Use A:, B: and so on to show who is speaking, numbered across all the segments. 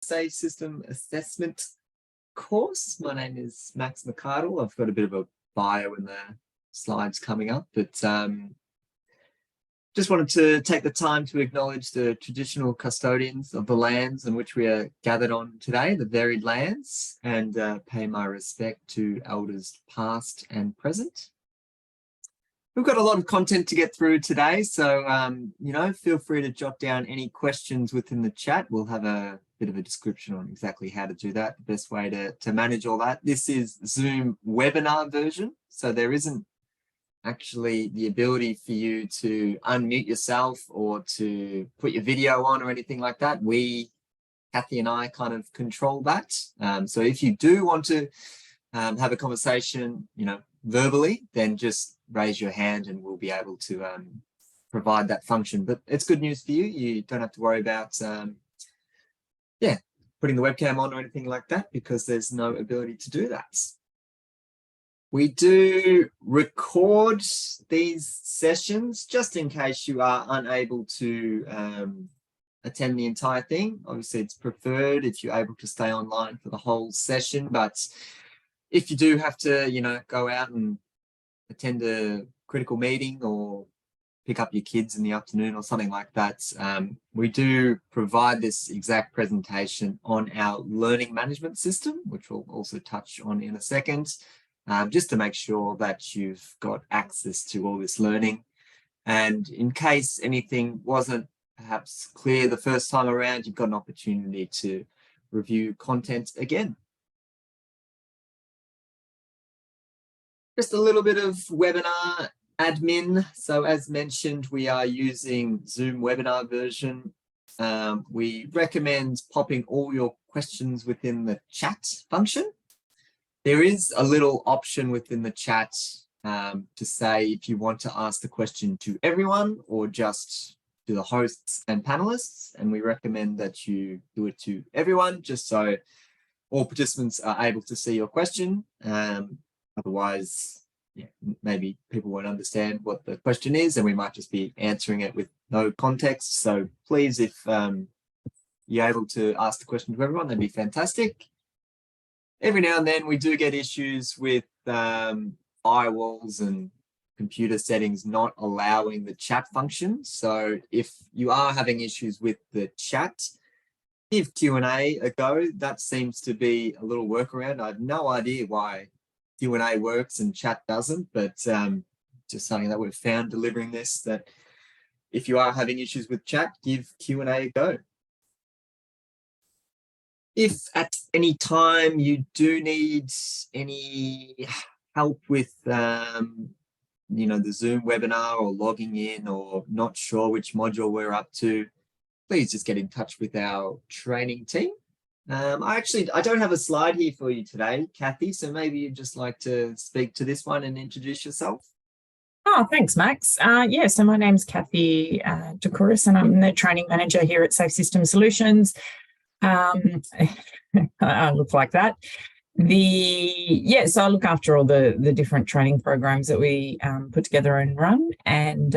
A: SSA System Assessment course. My name is Max McArdle. I've got a bit of a bio in the slides coming up, but just wanted to take the time to acknowledge the traditional custodians of the lands on which we are gathered on today, the varied lands, and pay my respect to elders past and present. We've got a lot of content to get through today, so feel free to jot down any questions within the chat. We'll have a bit of a description on exactly how to do that, the best way to manage all that. This is Zoom webinar version, so there isn't actually the ability for you to unmute yourself or to put your video on or anything like that. Kathy and I kind of control that. So if you do want to have a conversation, verbally, then just raise your hand and we'll be able to provide that function. But it's good news for you. You don't have to worry about putting the webcam on or anything like that, because there's no ability to do that. We do record these sessions just in case you are unable to attend the entire thing. Obviously, it's preferred if you're able to stay online for the whole session, but if you do have to, go out and attend a critical meeting or pick up your kids in the afternoon or something like that, we do provide this exact presentation on our learning management system, which we'll also touch on in a second, just to make sure that you've got access to all this learning. And in case anything wasn't perhaps clear the first time around, you've got an opportunity to review content again. Just a little bit of webinar admin. So as mentioned, we are using Zoom webinar version. We recommend popping all your questions within the chat function. There is a little option within the chat to say if you want to ask the question to everyone or just to the hosts and panelists, and we recommend that you do it to everyone just so all participants are able to see your question. Otherwise, maybe people won't understand what the question is and we might just be answering it with no context. So please, if you're able to ask the question to everyone, that'd be fantastic. Every now and then we do get issues with firewalls and computer settings not allowing the chat function. So if you are having issues with the chat, give Q&A a go. That seems to be a little workaround. I have no idea why Q&A works and chat doesn't, but just something that we've found delivering this, that if you are having issues with chat, give Q&A a go. If at any time you do need any help with the Zoom webinar or logging in or not sure which module we're up to, please just get in touch with our training team. I don't have a slide here for you today, Kathy, so maybe you'd just like to speak to this one and introduce yourself.
B: Oh, thanks, Max. So my name's Kathy Ducouris, and I'm the training manager here at Safe System Solutions. I look like that. So I look after all the different training programs that we put together and run, and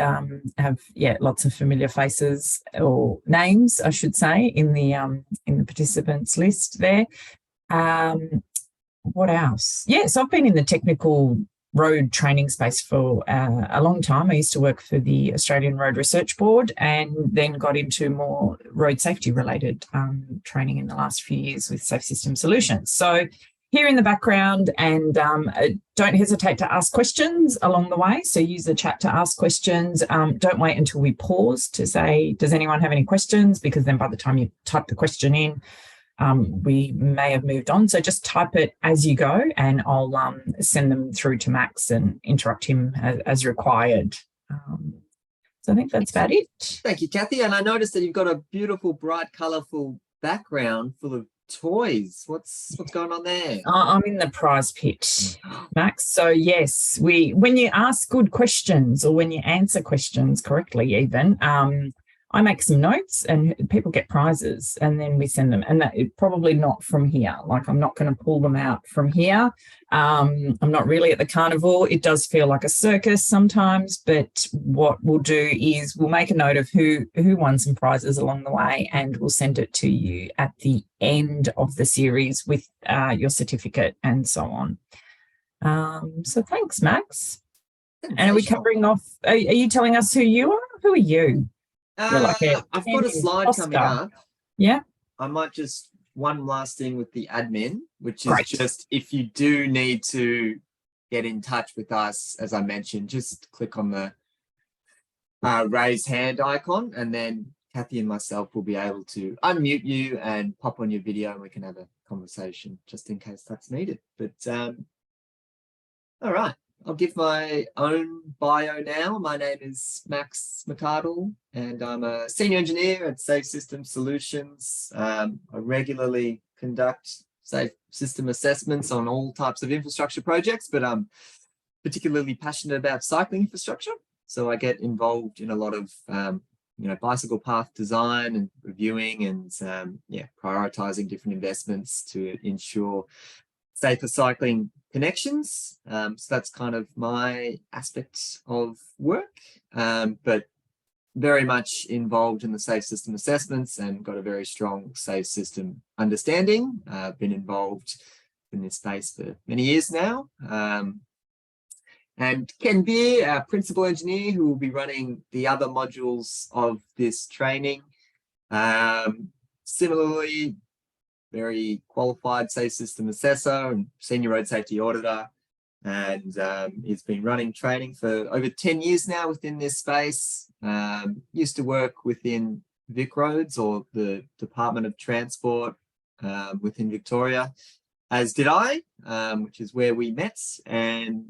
B: have lots of familiar faces or names, I should say, in the participants list there. What else? So I've been in the technical road training space for a long time. I used to work for the Australian Road Research Board and then got into more road safety related training in the last few years with Safe System Solutions. So here in the background, and don't hesitate to ask questions along the way. So use the chat to ask questions. Don't wait until we pause to say, does anyone have any questions? Because then by the time you type the question in, we may have moved on. So just type it as you go and I'll send them through to Max and interrupt him as required. So I think that's about it.
A: Thank you, Kathy. And I noticed that you've got a beautiful, bright, colourful background full of toys. What's going on there?
B: I'm in the prize pit, Max. So yes, when you ask good questions or when you answer questions correctly even, I make some notes and people get prizes and then we send them, and that probably not from here. Like, I'm not going to pull them out from here. I'm not really at the carnival. It does feel like a circus sometimes, but what we'll do is we'll make a note of who won some prizes along the way, and we'll send it to you at the end of the series with your certificate and so on. So thanks, Max. And are we covering off? Are you telling us who you are? Who are you?
A: I've got a slide coming up.
B: Yeah.
A: I might just one last thing with the admin, which is
B: Great.
A: just if you do need to get in touch with us, as I mentioned, just click on the raise hand icon, and then Kathy and myself will be able to unmute you and pop on your video, and we can have a conversation just in case that's needed. But all right, I'll give my own bio now. My name is Max McArdle, and I'm a senior engineer at Safe System Solutions. I regularly conduct safe system assessments on all types of infrastructure projects, but I'm particularly passionate about cycling infrastructure. So I get involved in a lot of bicycle path design and reviewing and prioritizing different investments to ensure safer cycling connections. So that's kind of my aspect of work, but very much involved in the safe system assessments and got a very strong safe system understanding. Been involved in this space for many years now. And Ken Beer, our principal engineer, who will be running the other modules of this training. Similarly, very qualified safe system assessor and senior road safety auditor, and he's been running training for over 10 years now within this space. Used to work within Vic Roads, or the Department of Transport within Victoria, as did I, which is where we met. And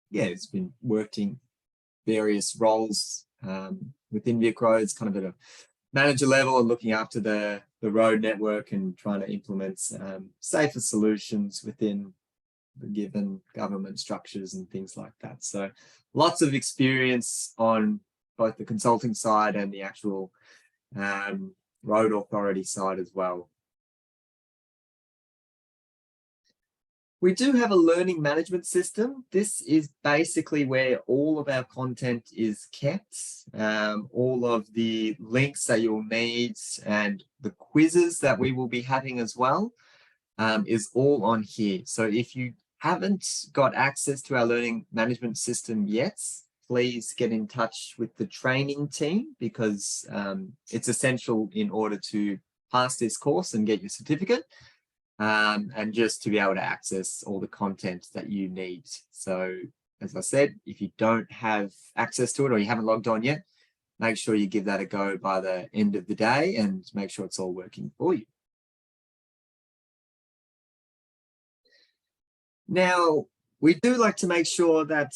A: it's been working various roles within Vic Roads, kind of at a manager level, and looking after the road network and trying to implement safer solutions within the given government structures and things like that. So lots of experience on both the consulting side and the actual road authority side as well. We do have a learning management system. This is basically where all of our content is kept. All of the links that you'll need and the quizzes that we will be having as well is all on here. So if you haven't got access to our learning management system yet, please get in touch with the training team, because it's essential in order to pass this course and get your certificate. And just to be able to access all the content that you need. So as I said, if you don't have access to it or you haven't logged on yet, make sure you give that a go by the end of the day and make sure it's all working for you. Now, we do like to make sure that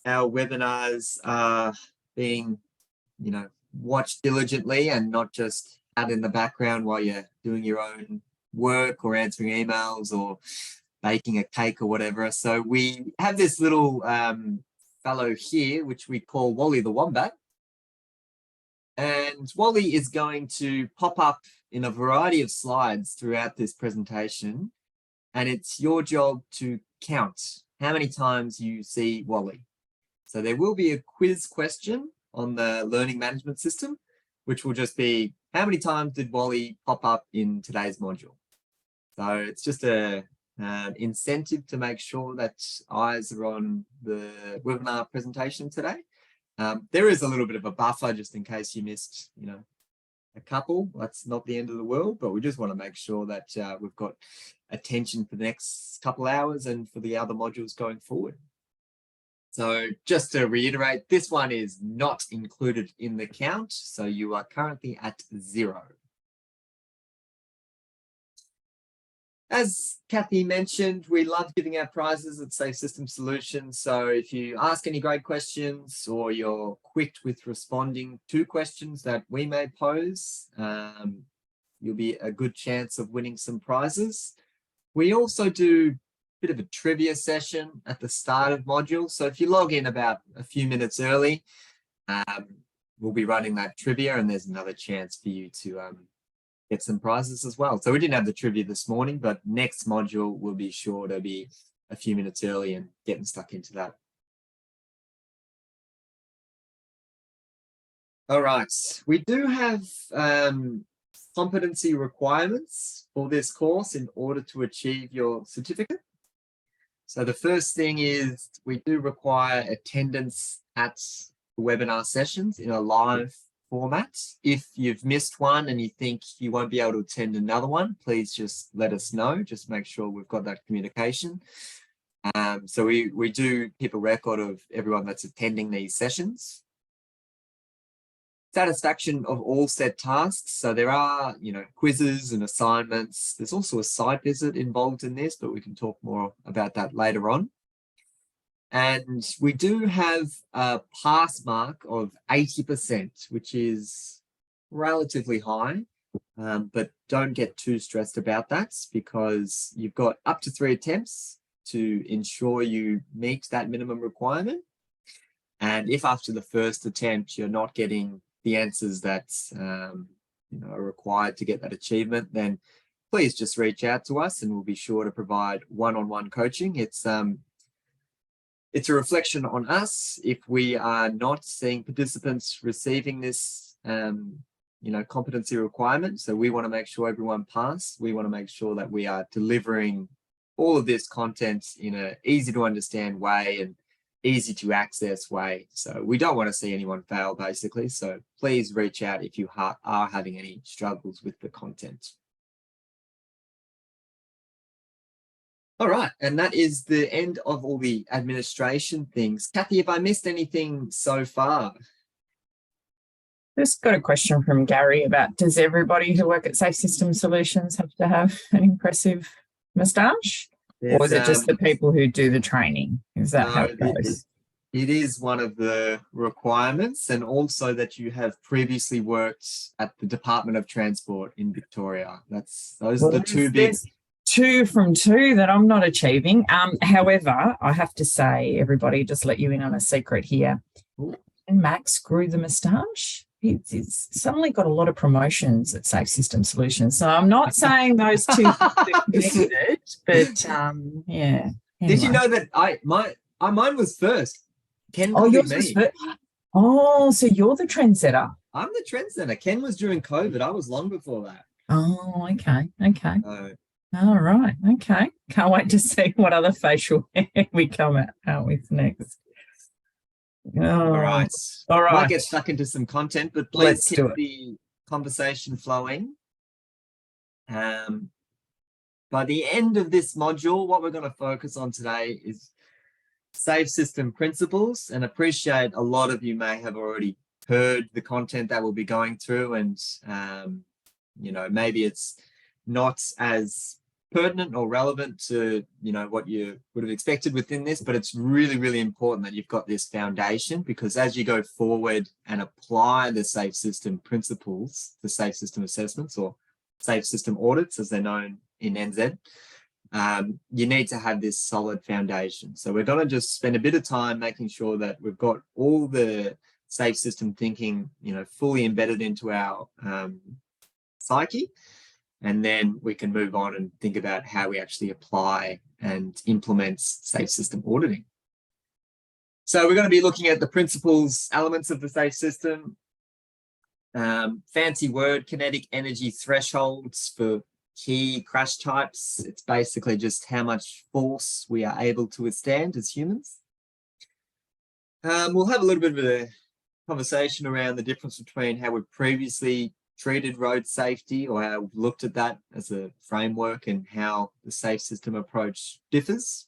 A: our webinars are being, watched diligently and not just out in the background while you're doing your own work or answering emails or baking a cake or whatever. So we have this little fellow here, which we call Wally the Wombat. And Wally is going to pop up in a variety of slides throughout this presentation. And it's your job to count how many times you see Wally. So there will be a quiz question on the learning management system, which will just be, how many times did Wally pop up in today's module? So it's just a incentive to make sure that eyes are on the webinar presentation today. There is a little bit of a buffer just in case you missed, a couple. That's not the end of the world, but we just want to make sure that we've got attention for the next couple hours and for the other modules going forward. So just to reiterate, this one is not included in the count. So you are currently at 0. As Kathy mentioned, we love giving out prizes at Safe System Solutions. So if you ask any great questions or you're quick with responding to questions that we may pose, you'll be a good chance of winning some prizes. We also do a bit of a trivia session at the start of modules. So if you log in about a few minutes early, we'll be running that trivia, and there's another chance for you to get some prizes as well. So we didn't have the trivia this morning, but next module we'll be sure to be a few minutes early and getting stuck into that. All right, we do have competency requirements for this course in order to achieve your certificate. So the first thing is we do require attendance at the webinar sessions in a live format. If you've missed one and you think you won't be able to attend another one, please just let us know. Just make sure we've got that communication. So we do keep a record of everyone that's attending these sessions. Satisfaction of all set tasks. So there are, quizzes and assignments. There's also a site visit involved in this, but we can talk more about that later on. And we do have a pass mark of 80%, which is relatively high, but don't get too stressed about that because you've got up to 3 attempts to ensure you meet that minimum requirement. And if after the first attempt you're not getting the answers that are required to get that achievement, then please just reach out to us and we'll be sure to provide one-on-one coaching. It's a reflection on us if we are not seeing participants receiving this competency requirement. So we want to make sure everyone pass. We want to make sure that we are delivering all of this content in an easy to understand way and easy to access way. So we don't want to see anyone fail, basically. So please reach out if you are having any struggles with the content. All right, and that is the end of all the administration things. Kathy, have I missed anything so far?
B: Just got a question from Gary about, does everybody who work at Safe System Solutions have to have an impressive moustache? Or is it just the people who do the training? Is that how it goes?
A: It is one of the requirements, and also that you have previously worked at the Department of Transport in Victoria. Those are the two big.
B: 2 from 2 that I'm not achieving. However, I have to say, everybody, just let you in on a secret here.
A: Ooh.
B: And Max grew the moustache. It's suddenly got a lot of promotions at Safe System Solutions. So I'm not saying those two are connected, but yeah. Anyway.
A: Did you know that mine was first? Ken
B: yours was first. Oh, so you're the trendsetter.
A: I'm the trendsetter. Ken was during COVID. I was long before that.
B: Oh, okay. All right. Okay. Can't wait to see what other facial hair we come out with next.
A: All right. Might get stuck into some content, but please keep the conversation flowing. By the end of this module, what we're going to focus on today is safe system principles, and appreciate a lot of you may have already heard the content that we'll be going through, and maybe it's not as pertinent or relevant to what you would have expected within this, but it's really, really important that you've got this foundation, because as you go forward and apply the safe system principles, the safe system assessments or safe system audits as they're known in NZ, you need to have this solid foundation. So we're going to just spend a bit of time making sure that we've got all the safe system thinking fully embedded into our psyche. And then we can move on and think about how we actually apply and implement safe system auditing. So we're going to be looking at the principles, elements of the safe system. Fancy word, kinetic energy thresholds for key crash types. It's basically just how much force we are able to withstand as humans. We'll have a little bit of a conversation around the difference between how we've previously treated road safety, or how we've looked at that as a framework, and how the safe system approach differs.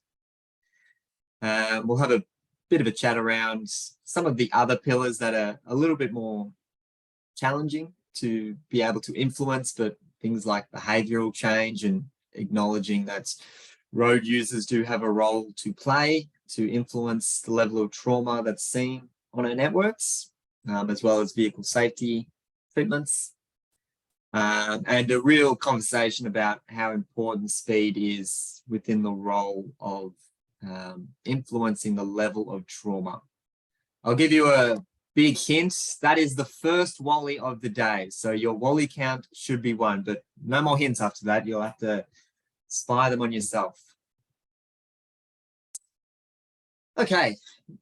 A: We'll have a bit of a chat around some of the other pillars that are a little bit more challenging to be able to influence, but things like behavioural change and acknowledging that road users do have a role to play to influence the level of trauma that's seen on our networks, as well as vehicle safety treatments. And a real conversation about how important speed is within the role of influencing the level of trauma. I'll give you a big hint, that is the first wally of the day. So your wally count should be 1, but no more hints after that. You'll have to spy them on yourself. Okay,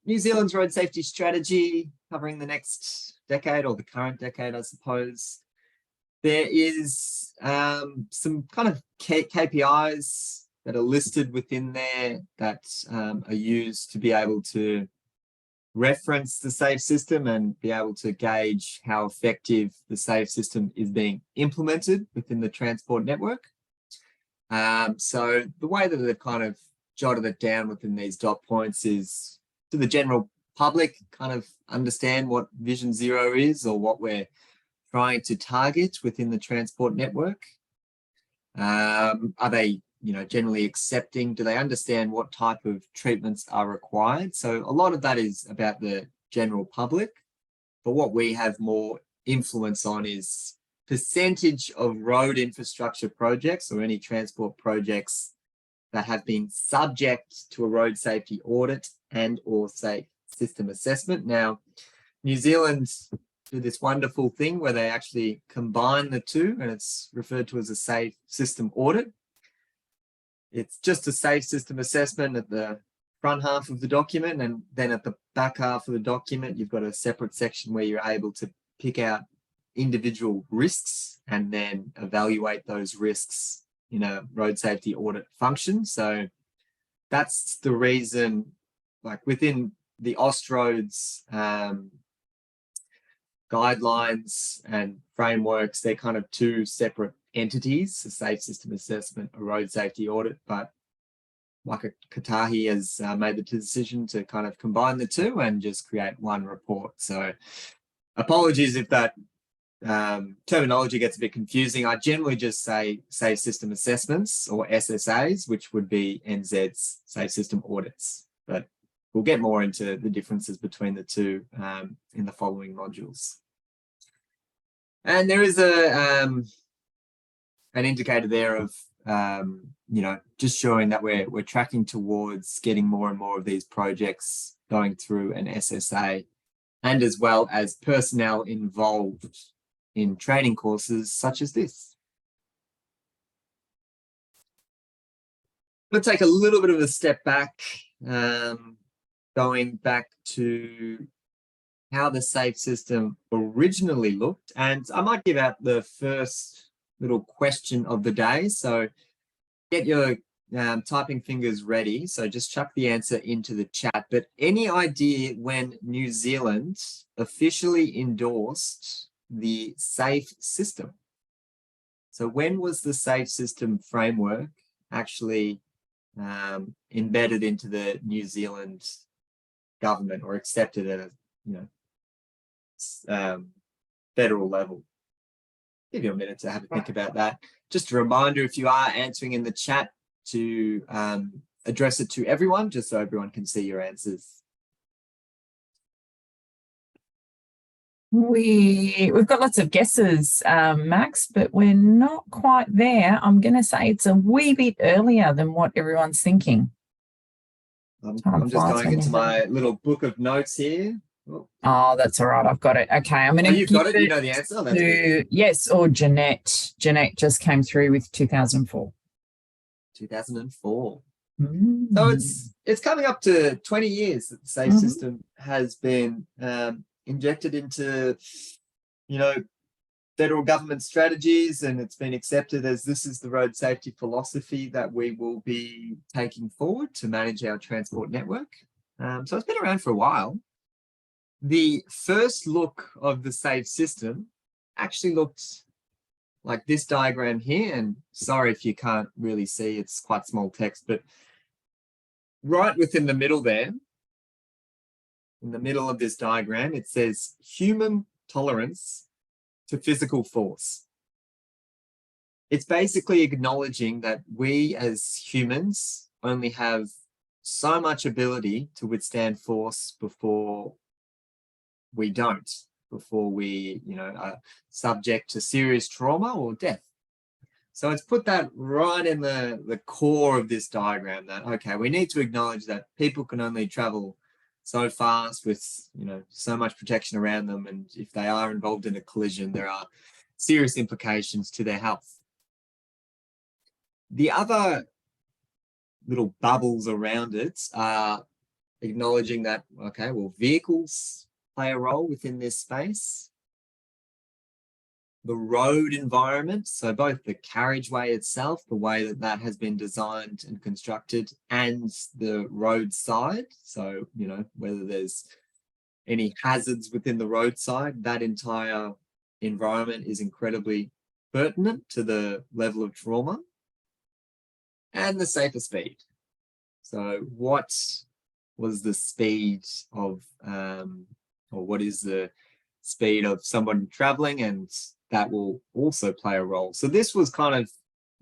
A: New Zealand's road safety strategy covering the next decade, or the current decade, I suppose. There is some kind of KPIs that are listed within there that are used to be able to reference the SAFE system and be able to gauge how effective the SAFE system is being implemented within the transport network. So the way that they've kind of jotted it down within these dot points is to the general public kind of understand what Vision Zero is, or what we're trying to target within the transport network. Are they, generally accepting? Do they understand what type of treatments are required? So a lot of that is about the general public, but what we have more influence on is percentage of road infrastructure projects or any transport projects that have been subject to a road safety audit and or safe system assessment. Now, New Zealand do this wonderful thing where they actually combine the two, and it's referred to as a safe system audit. It's just a safe system assessment at the front half of the document, and then at the back half of the document, you've got a separate section where you're able to pick out individual risks and then evaluate those risks in a road safety audit function. So that's the reason, like within the Austroads guidelines and frameworks, they're kind of two separate entities, a safe system assessment, a road safety audit, but Waka Kotahi has made the decision to kind of combine the two and just create one report. So apologies if that terminology gets a bit confusing. I generally just say safe system assessments, or SSAs, which would be NZ's safe system audits, but we'll get more into the differences between the two in the following modules. And there is an indicator there of just showing that we're tracking towards getting more and more of these projects going through an SSA, and as well as personnel involved in training courses such as this. Let's take a little bit of a step back, going back to how the SAFE system originally looked. And I might give out the first little question of the day. So get your typing fingers ready. So just chuck the answer into the chat. But any idea when New Zealand officially endorsed the SAFE system? So when was the SAFE system framework actually embedded into the New Zealand government, or accepted at a federal level? Give you a minute to have a think about that. Just a reminder, if you are answering in the chat, to address it to everyone, just so everyone can see your answers.
B: We've got lots of guesses, Max, but we're not quite there. I'm going to say it's a wee bit earlier than what everyone's thinking.
A: I'm just going into my little book of notes here.
B: Oh, that's all right. I've got it. Okay, I'm going to.
A: You've got it. You know the answer. That's good.
B: Yes, or Jeanette. Jeanette just came through with 2004.
A: 2004. So it's coming up to 20 years that the SAFE system has been injected into, federal government strategies, and it's been accepted as this is the road safety philosophy that we will be taking forward to manage our transport network. So it's been around for a while. The first look of the SAFE system actually looked like this diagram here, and sorry if you can't really see, it's quite small text, but right within the middle there, in the middle of this diagram, it says human tolerance to physical force. It's basically acknowledging that we as humans only have so much ability to withstand force before we don't, before we, are subject to serious trauma or death. So it's put that right in the core of this diagram, that, okay, we need to acknowledge that people can only travel so fast with, so much protection around them. And if they are involved in a collision, there are serious implications to their health. The other little bubbles around it are acknowledging that, okay, well, vehicles play a role within this space. The road environment, so both the carriageway itself, the way that that has been designed and constructed, and the roadside. So, whether there's any hazards within the roadside, that entire environment is incredibly pertinent to the level of trauma. And the safer speed. So what was the speed of, or what is the speed of someone traveling, and that will also play a role. So this was kind of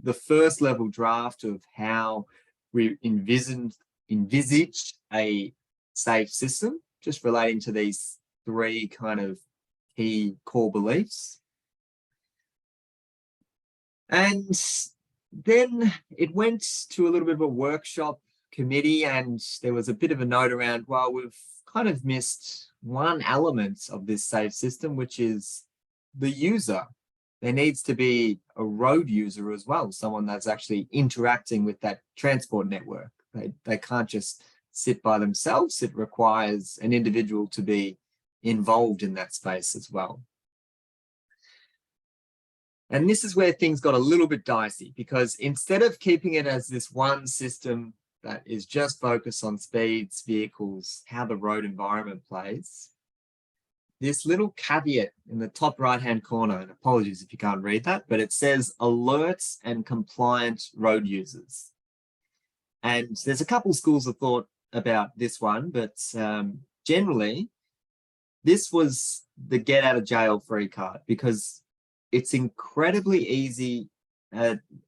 A: the first level draft of how we envisaged a safe system, just relating to these three kind of key core beliefs. And then it went to a little bit of a workshop committee, and there was a bit of a note around, well, we've kind of missed one element of this safe system, which is the user. There needs to be a road user as well, someone that's actually interacting with that transport network. They can't just sit by themselves. It requires an individual to be involved in that space as well. And this is where things got a little bit dicey, because instead of keeping it as this one system that is just focused on speeds, vehicles, how the road environment plays, this little caveat in the top right-hand corner, and apologies if you can't read that, but it says alerts and compliant road users. And there's a couple schools of thought about this one, but generally, this was the get out of jail free card, because it's incredibly easy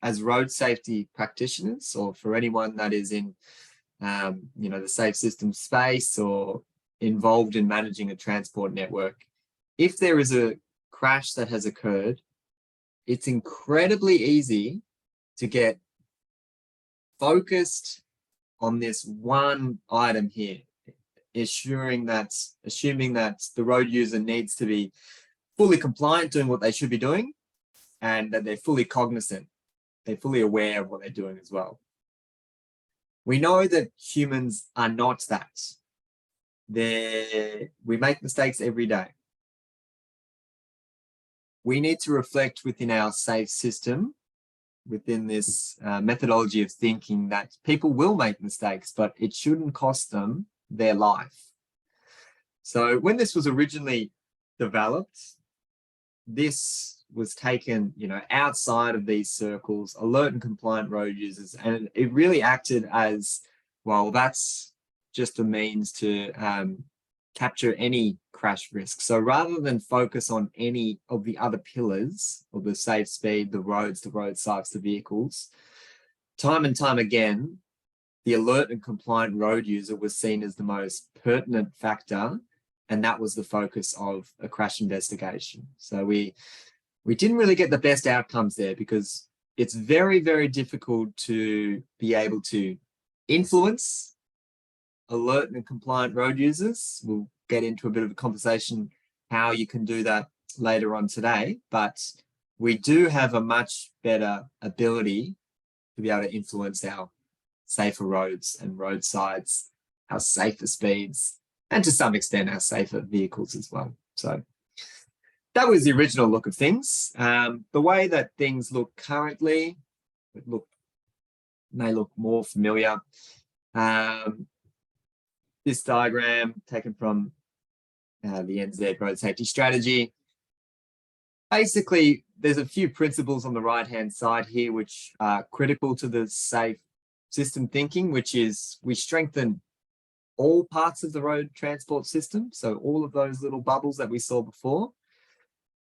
A: as road safety practitioners, or for anyone that is in, the safe system space or involved in managing a transport network. If there is a crash that has occurred, it's incredibly easy to get focused on this one item here, assuming that the road user needs to be fully compliant, doing what they should be doing, and that they're fully cognizant, they're fully aware of what they're doing as well. We know that humans are not that. We make mistakes every day. We need to reflect within our safe system, within this methodology of thinking, that people will make mistakes, but it shouldn't cost them their life. So when this was originally developed, this was taken, outside of these circles, alert and compliant road users, and it really acted as, well, that's just a means to capture any crash risk. So rather than focus on any of the other pillars of the safe speed, the roads, the roadsides, the vehicles, time and time again, the alert and compliant road user was seen as the most pertinent factor, and that was the focus of a crash investigation. So we didn't really get the best outcomes there, because it's very, very difficult to be able to influence alert and compliant road users. We'll get into a bit of a conversation how you can do that later on today, but we do have a much better ability to be able to influence our safer roads and roadsides, our safer speeds, and to some extent our safer vehicles as well. So that was the original look of things. The way that things look currently, may look more familiar. This diagram taken from the NZ Road Safety Strategy. Basically, there's a few principles on the right-hand side here which are critical to the safe system thinking, which is we strengthen all parts of the road transport system. So all of those little bubbles that we saw before.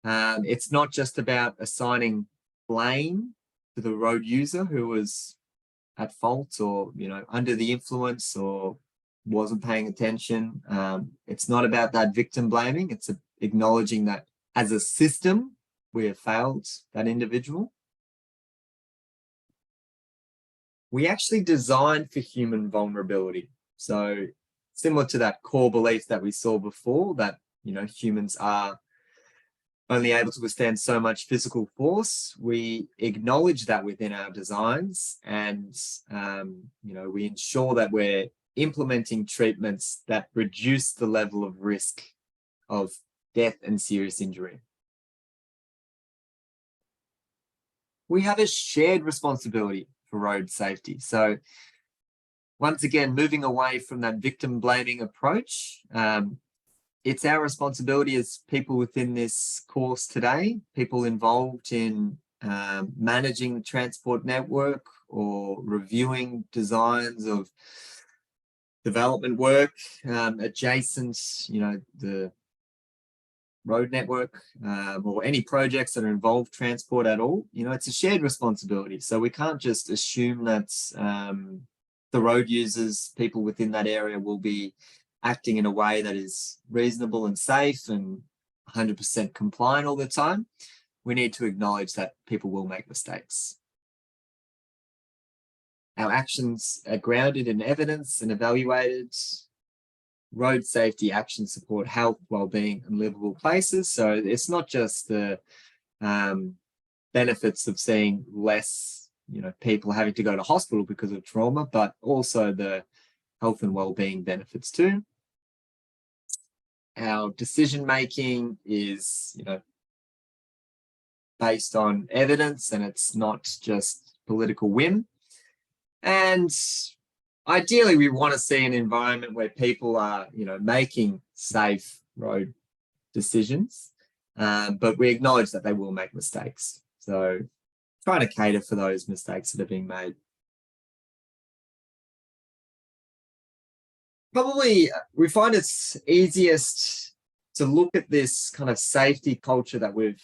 A: It's not just about assigning blame to the road user who was at fault or, under the influence or wasn't paying attention. It's not about that victim blaming. It's acknowledging that as a system, we have failed that individual. We actually designed for human vulnerability. So similar to that core belief that we saw before, that, you know, humans are only able to withstand so much physical force. We acknowledge that within our designs, and you know, we ensure that we're implementing treatments that reduce the level of risk of death and serious injury. We have a shared responsibility for road safety. So once again, moving away from that victim blaming approach, it's our responsibility as people within this course today, people involved in managing the transport network or reviewing designs of development work adjacent, you know, the road network or any projects that involve transport at all. You know, it's a shared responsibility. So we can't just assume that the road users, people within that area, will be acting in a way that is reasonable and safe and 100% compliant all the time. We need to acknowledge that people will make mistakes. Our actions are grounded in evidence and evaluated. Road safety actions support health, well-being, and livable places. So it's not just the benefits of seeing less, you know, people having to go to hospital because of trauma, but also the health and well-being benefits too. Our decision-making is, you know, based on evidence, and it's not just political whim. And ideally, we want to see an environment where people are, you know, making safe road decisions, but we acknowledge that they will make mistakes. So trying to cater for those mistakes that are being made. Probably we find it's easiest to look at this kind of safety culture that we've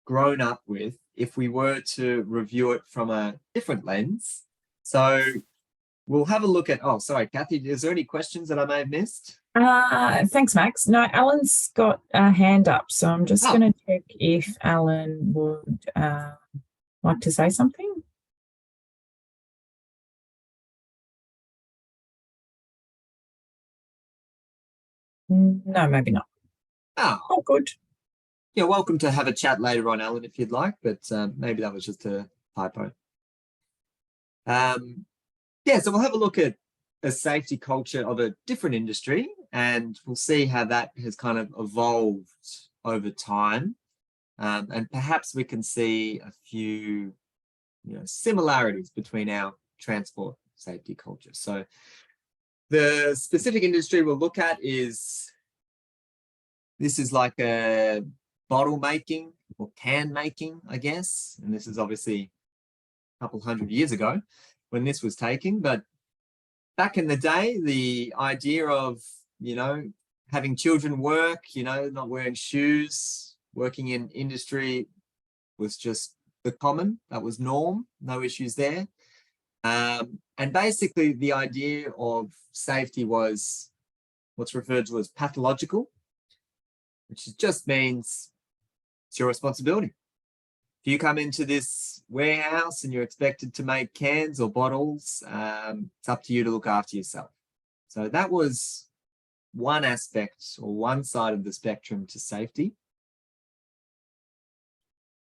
A: grown up with if we were to review it from a different lens. So we'll have a look at, oh, sorry, Kathy, is there any questions that I may have missed?
B: Thanks, Max. No, Alan's got a hand up, so I'm just going to check if Alan would like to say something. No, maybe not. Oh, good.
A: You're welcome to have a chat later on, Alan, if you'd like, but maybe that was just a typo. Yeah, so we'll have a look at a safety culture of a different industry, and we'll see how that has kind of evolved over time. And perhaps we can see a few, you know, similarities between our transport safety culture. So the specific industry we'll look at is, this is like a bottle making or can making, I guess. And this is obviously a couple hundred years ago when this was taken. But back in the day, the idea of, you know, having children work, you know, not wearing shoes, working in industry was just the common, that was norm, no issues there. And basically the idea of safety was what's referred to as pathological, which just means it's your responsibility. If you come into this warehouse and you're expected to make cans or bottles, it's up to you to look after yourself. So that was one aspect or one side of the spectrum to safety.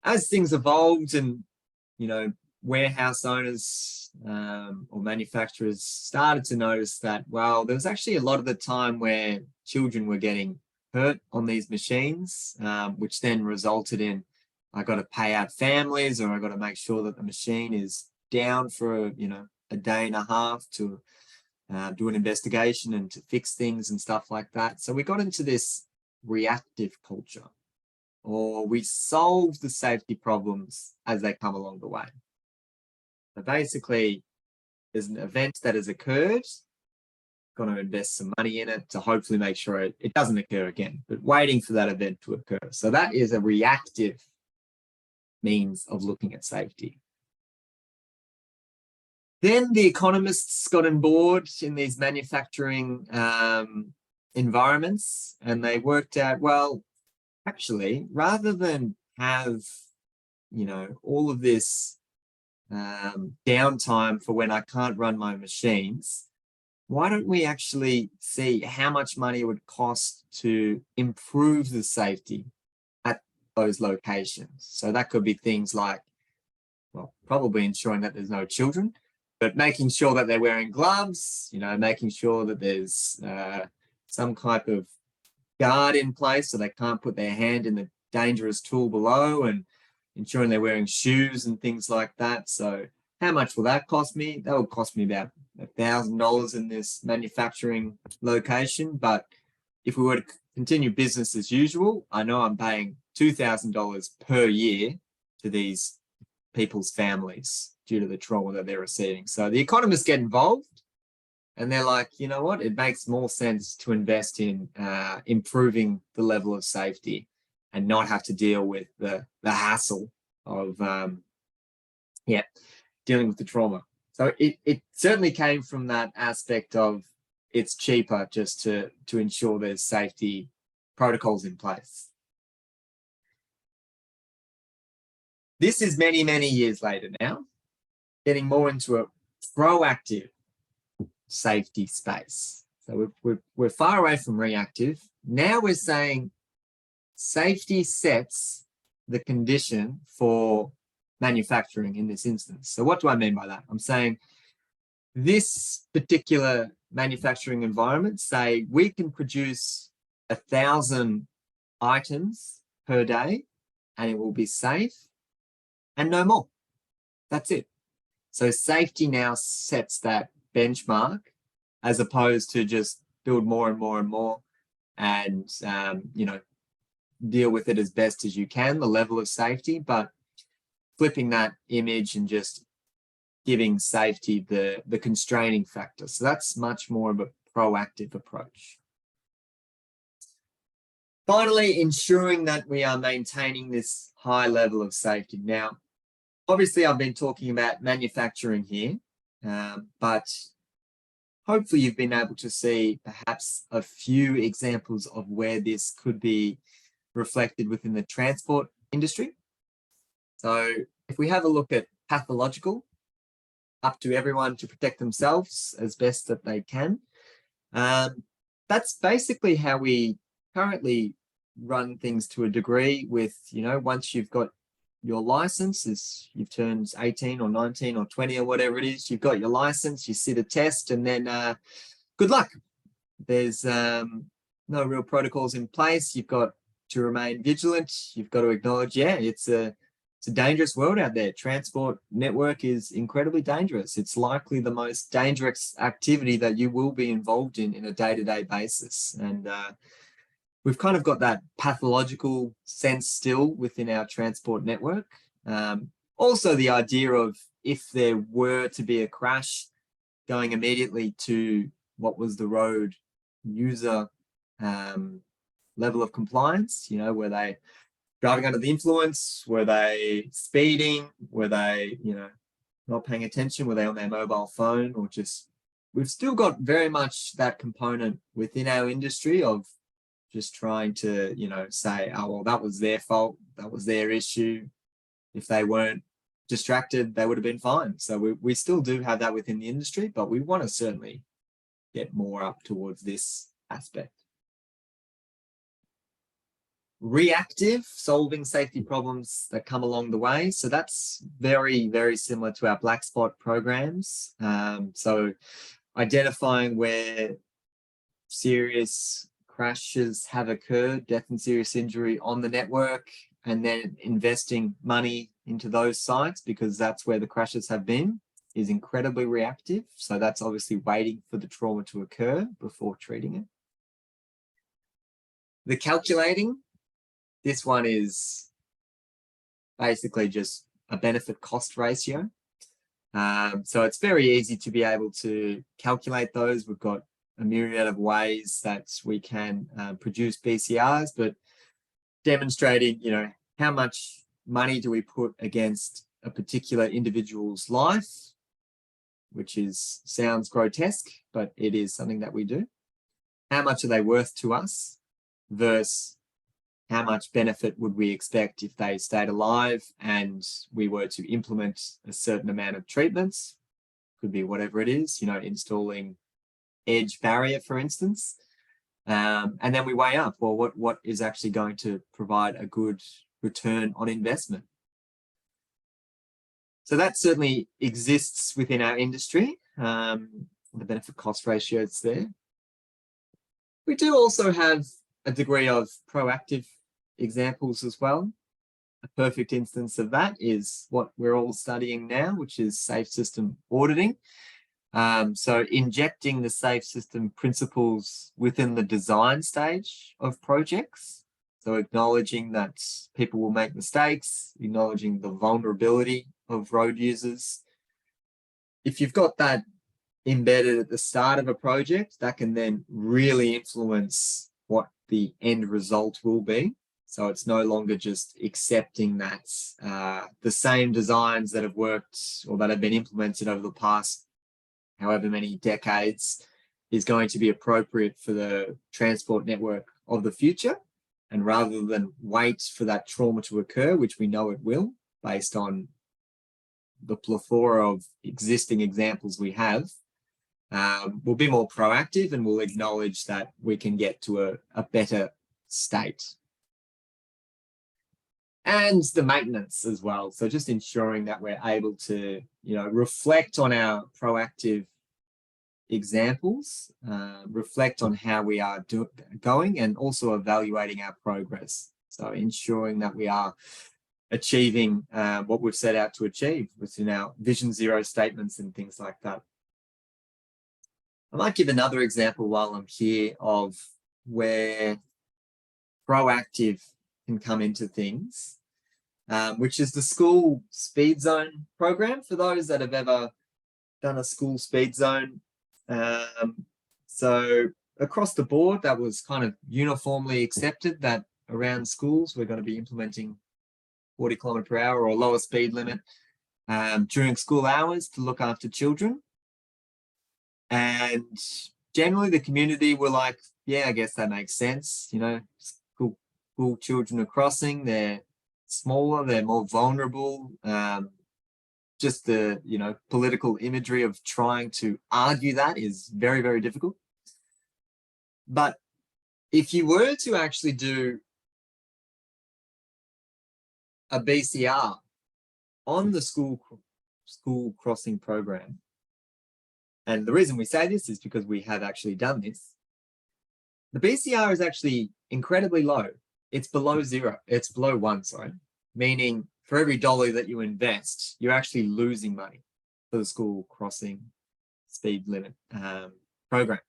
A: As things evolved and, you know, warehouse owners or manufacturers started to notice that, well, there was actually a lot of the time where children were getting hurt on these machines, which then resulted in, I got to pay out families, or I got to make sure that the machine is down for, you know, a day and a half to do an investigation and to fix things and stuff like that. So we got into this reactive culture, or we solve the safety problems as they come along the way. So basically, there's an event that has occurred, going to invest some money in it to hopefully make sure it doesn't occur again, but waiting for that event to occur. So that is a reactive means of looking at safety. Then the economists got on board in these manufacturing environments, and they worked out, well, actually, rather than have, you know, all of this downtime for when I can't run my machines, why don't we actually see how much money it would cost to improve the safety at those locations? So that could be things like, well, probably ensuring that there's no children, but making sure that they're wearing gloves, making sure that there's some type of guard in place so they can't put their hand in the dangerous tool below, and ensuring they're wearing shoes and things like that. So how much will that cost me? That will cost me about $1,000 in this manufacturing location. But if we were to continue business as usual, I know I'm paying $2,000 per year to these people's families due to the trauma that they're receiving. So the economists get involved, and they're like, you know what, it makes more sense to invest in improving the level of safety and not have to deal with the hassle of dealing with the trauma. So it certainly came from that aspect of it's cheaper just to ensure there's safety protocols in place. This is many, many years later now, getting more into a proactive safety space. So we're far away from reactive. Now we're saying safety sets the condition for manufacturing in this instance. So what do I mean by that? I'm saying this particular manufacturing environment, say we can produce 1,000 items per day and it will be safe and no more. That's it. So safety now sets that benchmark as opposed to just build more and more and more and, deal with it as best as you can, the level of safety, but flipping that image and just giving safety the constraining factor. So that's much more of a proactive approach. Finally, ensuring that we are maintaining this high level of safety. Now, obviously, I've been talking about manufacturing here, but hopefully you've been able to see perhaps a few examples of where this could be reflected within the transport industry. So if we have a look at pathological, up to everyone to protect themselves as best that they can. That's basically how we currently run things to a degree with, once you've got your license, you've turned 18 or 19 or 20 or whatever it is, you've got your license, you sit a test, and then good luck. There's no real protocols in place. You've got to remain vigilant. You've got to acknowledge, it's a dangerous world out there. Transport network is incredibly dangerous. It's likely the most dangerous activity that you will be involved in a day-to-day basis. And we've kind of got that pathological sense still within our transport network. Also the idea of if there were to be a crash, going immediately to what was the road user level of compliance, were they driving under the influence? Were they speeding? Were they, not paying attention? Were they on their mobile phone? Or just, we've still got very much that component within our industry of just trying to, say, oh, well, that was their fault. That was their issue. If they weren't distracted, they would have been fine. So we still do have that within the industry, but we want to certainly get more up towards this aspect. Reactive, solving safety problems that come along the way. So that's very, very similar to our black spot programs. So identifying where serious crashes have occurred, death and serious injury on the network, and then investing money into those sites because that's where the crashes have been, is incredibly reactive. So that's obviously waiting for the trauma to occur before treating it. The calculating, this one is basically just a benefit cost ratio. So it's very easy to be able to calculate those. We've got a myriad of ways that we can produce BCRs, but demonstrating, how much money do we put against a particular individual's life, which sounds grotesque, but it is something that we do. How much are they worth to us versus how much benefit would we expect if they stayed alive and we were to implement a certain amount of treatments? Could be whatever it is, installing edge barrier, for instance. And then we weigh up, well, what is actually going to provide a good return on investment. So that certainly exists within our industry, the benefit cost ratios there. We do also have a degree of proactive examples as well. A perfect instance of that is what we're all studying now, which is safe system auditing. So injecting the safe system principles within the design stage of projects. So acknowledging that people will make mistakes, acknowledging the vulnerability of road users. If you've got that embedded at the start of a project, that can then really influence what the end result will be. So it's no longer just accepting that the same designs that have worked or that have been implemented over the past however many decades is going to be appropriate for the transport network of the future. And rather than wait for that trauma to occur, which we know it will, based on the plethora of existing examples we have, we'll be more proactive and we'll acknowledge that we can get to a better state. And the maintenance as well. So just ensuring that we're able to, reflect on our proactive examples, reflect on how we are going, and also evaluating our progress. So ensuring that we are achieving what we've set out to achieve within our Vision Zero statements and things like that. I might give another example while I'm here of where proactive can come into things, which is the school speed zone program. For those that have ever done a school speed zone, so across the board, that was kind of uniformly accepted that around schools, we're going to be implementing 40 kilometre per hour or lower speed limit during school hours to look after children. And generally the community were like, yeah, I guess that makes sense. School children are crossing, they're smaller, they're more vulnerable. Just the, political imagery of trying to argue that is very, very difficult. But if you were to actually do a BCR on the school crossing program, and the reason we say this is because we have actually done this, the BCR is actually incredibly low. It's below zero. It's below one, sorry, meaning for every dollar that you invest, you're actually losing money for the school crossing speed limit program.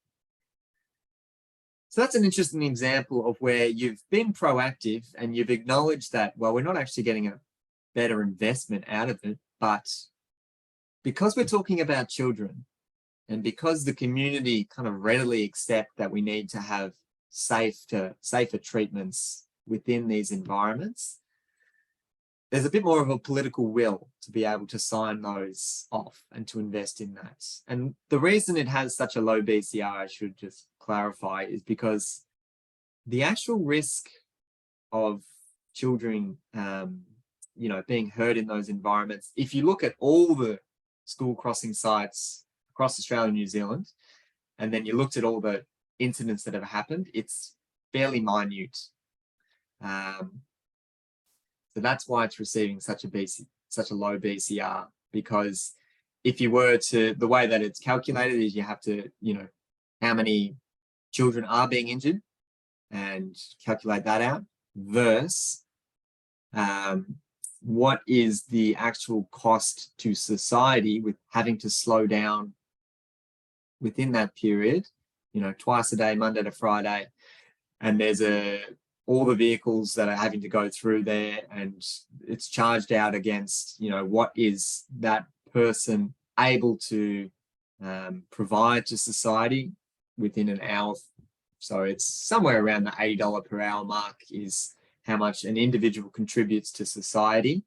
A: So that's an interesting example of where you've been proactive and you've acknowledged that, well, we're not actually getting a better investment out of it, but because we're talking about children and because the community kind of readily accept that we need to have safer treatments within these environments, there's a bit more of a political will to be able to sign those off and to invest in that. And the reason it has such a low BCR, I should just clarify, is because the actual risk of children, being hurt in those environments, if you look at all the school crossing sites across Australia and New Zealand, and then you looked at all the incidents that have happened, it's fairly minute. So that's why it's receiving such a low BCR, because if you were to, the way that it's calculated is you have to, how many children are being injured and calculate that out versus what is the actual cost to society with having to slow down within that period, twice a day, Monday to Friday, and there's all the vehicles that are having to go through there, and it's charged out against, what is that person able to provide to society within an hour. So it's somewhere around the $80 per hour mark is how much an individual contributes to society.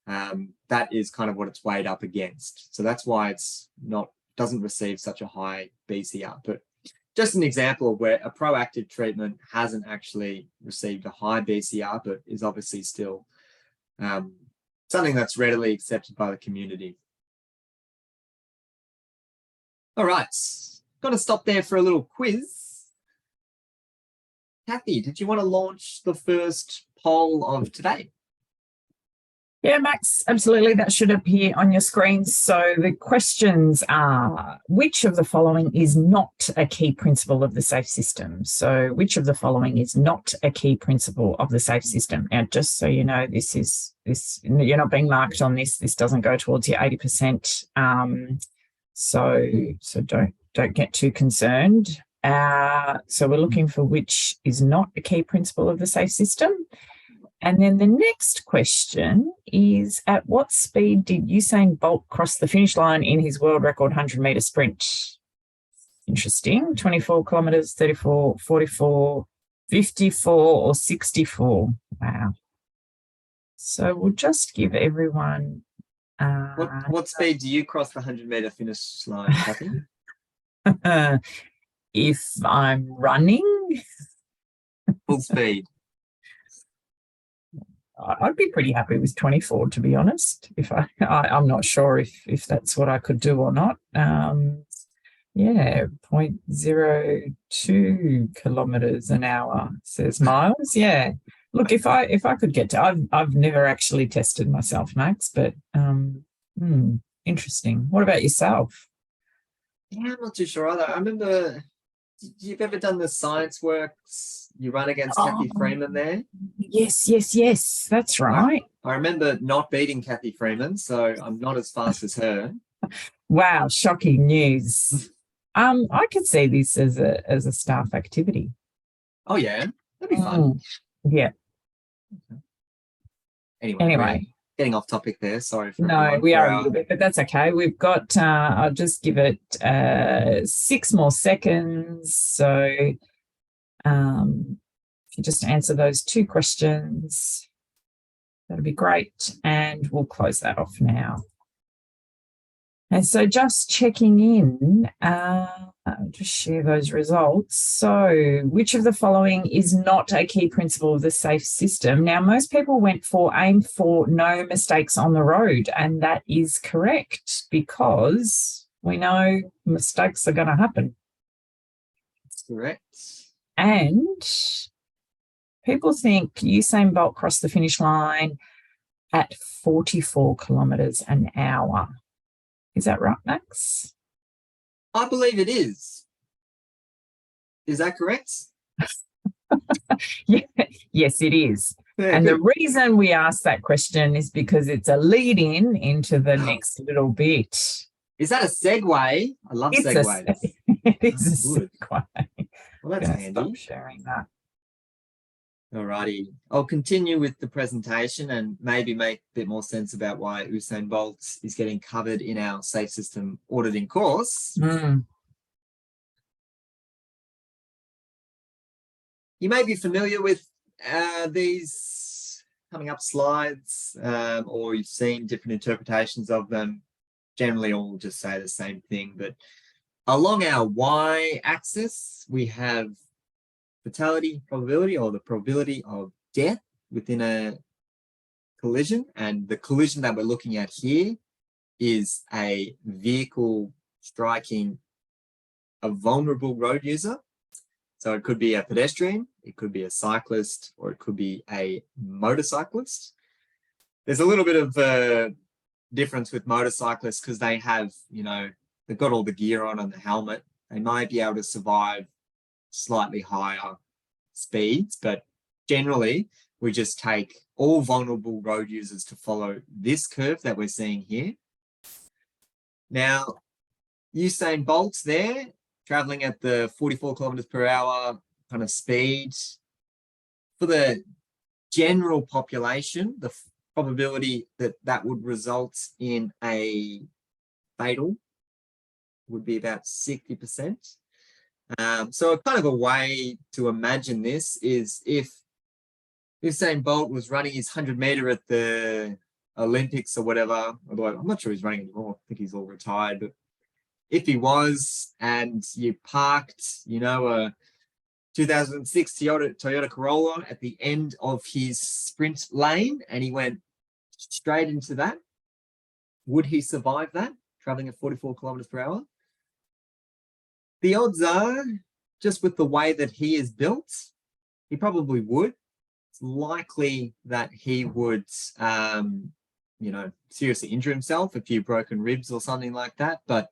A: That is kind of what it's weighed up against. So that's why it's doesn't receive such a high BCR. But just an example of where a proactive treatment hasn't actually received a high BCR, but is obviously still something that's readily accepted by the community. All right, going to stop there for a little quiz. Kathy, did you want to launch the first poll of today?
B: Yeah, Max, absolutely. That should appear on your screen. So the questions are, which of the following is not a key principle of the SAFE system? So which of the following is not a key principle of the SAFE system? Now, just so you know, this, you're not being marked on this. This doesn't go towards your 80%. So don't get too concerned. So we're looking for which is not a key principle of the SAFE system. And then the next question is, at what speed did Usain Bolt cross the finish line in his world record 100-metre sprint? Interesting. 24 kilometres, 34, 44, 54 or 64. Wow. So we'll just give everyone...
A: What speed do you cross the 100-metre finish line, Kathy?
B: If I'm running...
A: Full speed.
B: I'd be pretty happy with 24, to be honest. If I'm not sure if that's what I could do or not. Yeah, 0.02 kilometers an hour, says Miles. Yeah. Look, if I could get to, I've never actually tested myself, Max, but interesting. What about yourself?
A: Yeah, I'm not too sure either. I remember, you've ever done the Science Works? You run against Kathy Freeman there?
B: Yes. That's right.
A: I remember not beating Kathy Freeman, so I'm not as fast as her.
B: Wow, shocking news. I could see this as a staff activity.
A: Oh yeah, that'd be fun.
B: Yeah.
A: Anyway, getting off topic there. Sorry for
B: no, we are a little bit, but that's okay. We've got. I'll just give it 6 more seconds. So, if you just answer those 2 questions, that'd be great, and we'll close that off now. And so just checking in, just share those results. So which of the following is not a key principle of the SAFE system? Now, most people aim for no mistakes on the road, and that is correct because we know mistakes are going to happen.
A: That's correct.
B: And people think Usain Bolt crossed the finish line at 44 kilometres an hour. Is that right, Max?
A: I believe it is. Is that correct?
B: Yeah, yes, it is. Yeah, and good. The reason we asked that question is because it's a lead-in into the next little bit.
A: Is that a segue? I love segues.
B: It is a segue.
A: Well, that's handy.
B: Stop sharing that.
A: Alrighty, I'll continue with the presentation and maybe make a bit more sense about why Usain Bolt is getting covered in our SAFE system auditing course. You may be familiar with these coming up slides, or you've seen different interpretations of them. Generally, all just say the same thing, but along our y-axis, we have fatality probability, or the probability of death within a collision, and the collision that we're looking at here is a vehicle striking a vulnerable road user. So it could be a pedestrian, it could be a cyclist, or it could be a motorcyclist. There's a little bit of a difference with motorcyclists because they have, they've got all the gear on and the helmet. They might be able to survive slightly higher speeds, but generally we just take all vulnerable road users to follow this curve that we're seeing here. Now, Usain Bolt's there, traveling at the 44 kilometers per hour kind of speed. For the general population, the probability that that would result in a fatal would be about 60%. So kind of a way to imagine this is if Usain Bolt was running his 100-meter at the Olympics or whatever, although I'm not sure he's running anymore, I think he's all retired, but if he was and you parked, a 2006 Toyota Corolla at the end of his sprint lane and he went straight into that, would he survive that, traveling at 44 kilometers per hour? The odds are, just with the way that he is built, he probably would. It's likely that he would, you know, seriously injure himself, a few broken ribs or something like that. But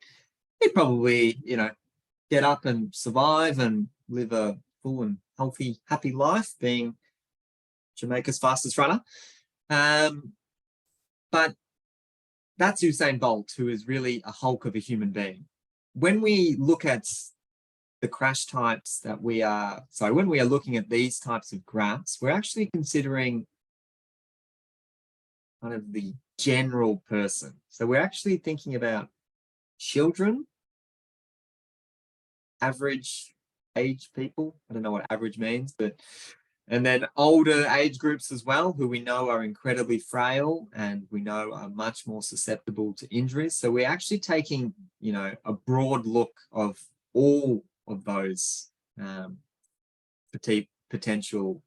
A: he'd probably, you know, get up and survive and live a full and healthy, happy life, being Jamaica's fastest runner. But that's Usain Bolt, who is really a hulk of a human being. When we look at the crash types that we are, so when we are looking at these types of graphs, we're actually considering kind of the general person. So we're actually thinking about children, average age people. I don't know what average means, but and then older age groups as well, who we know are incredibly frail and we know are much more susceptible to injuries. So we're actually taking, you know, a broad look of all of those potential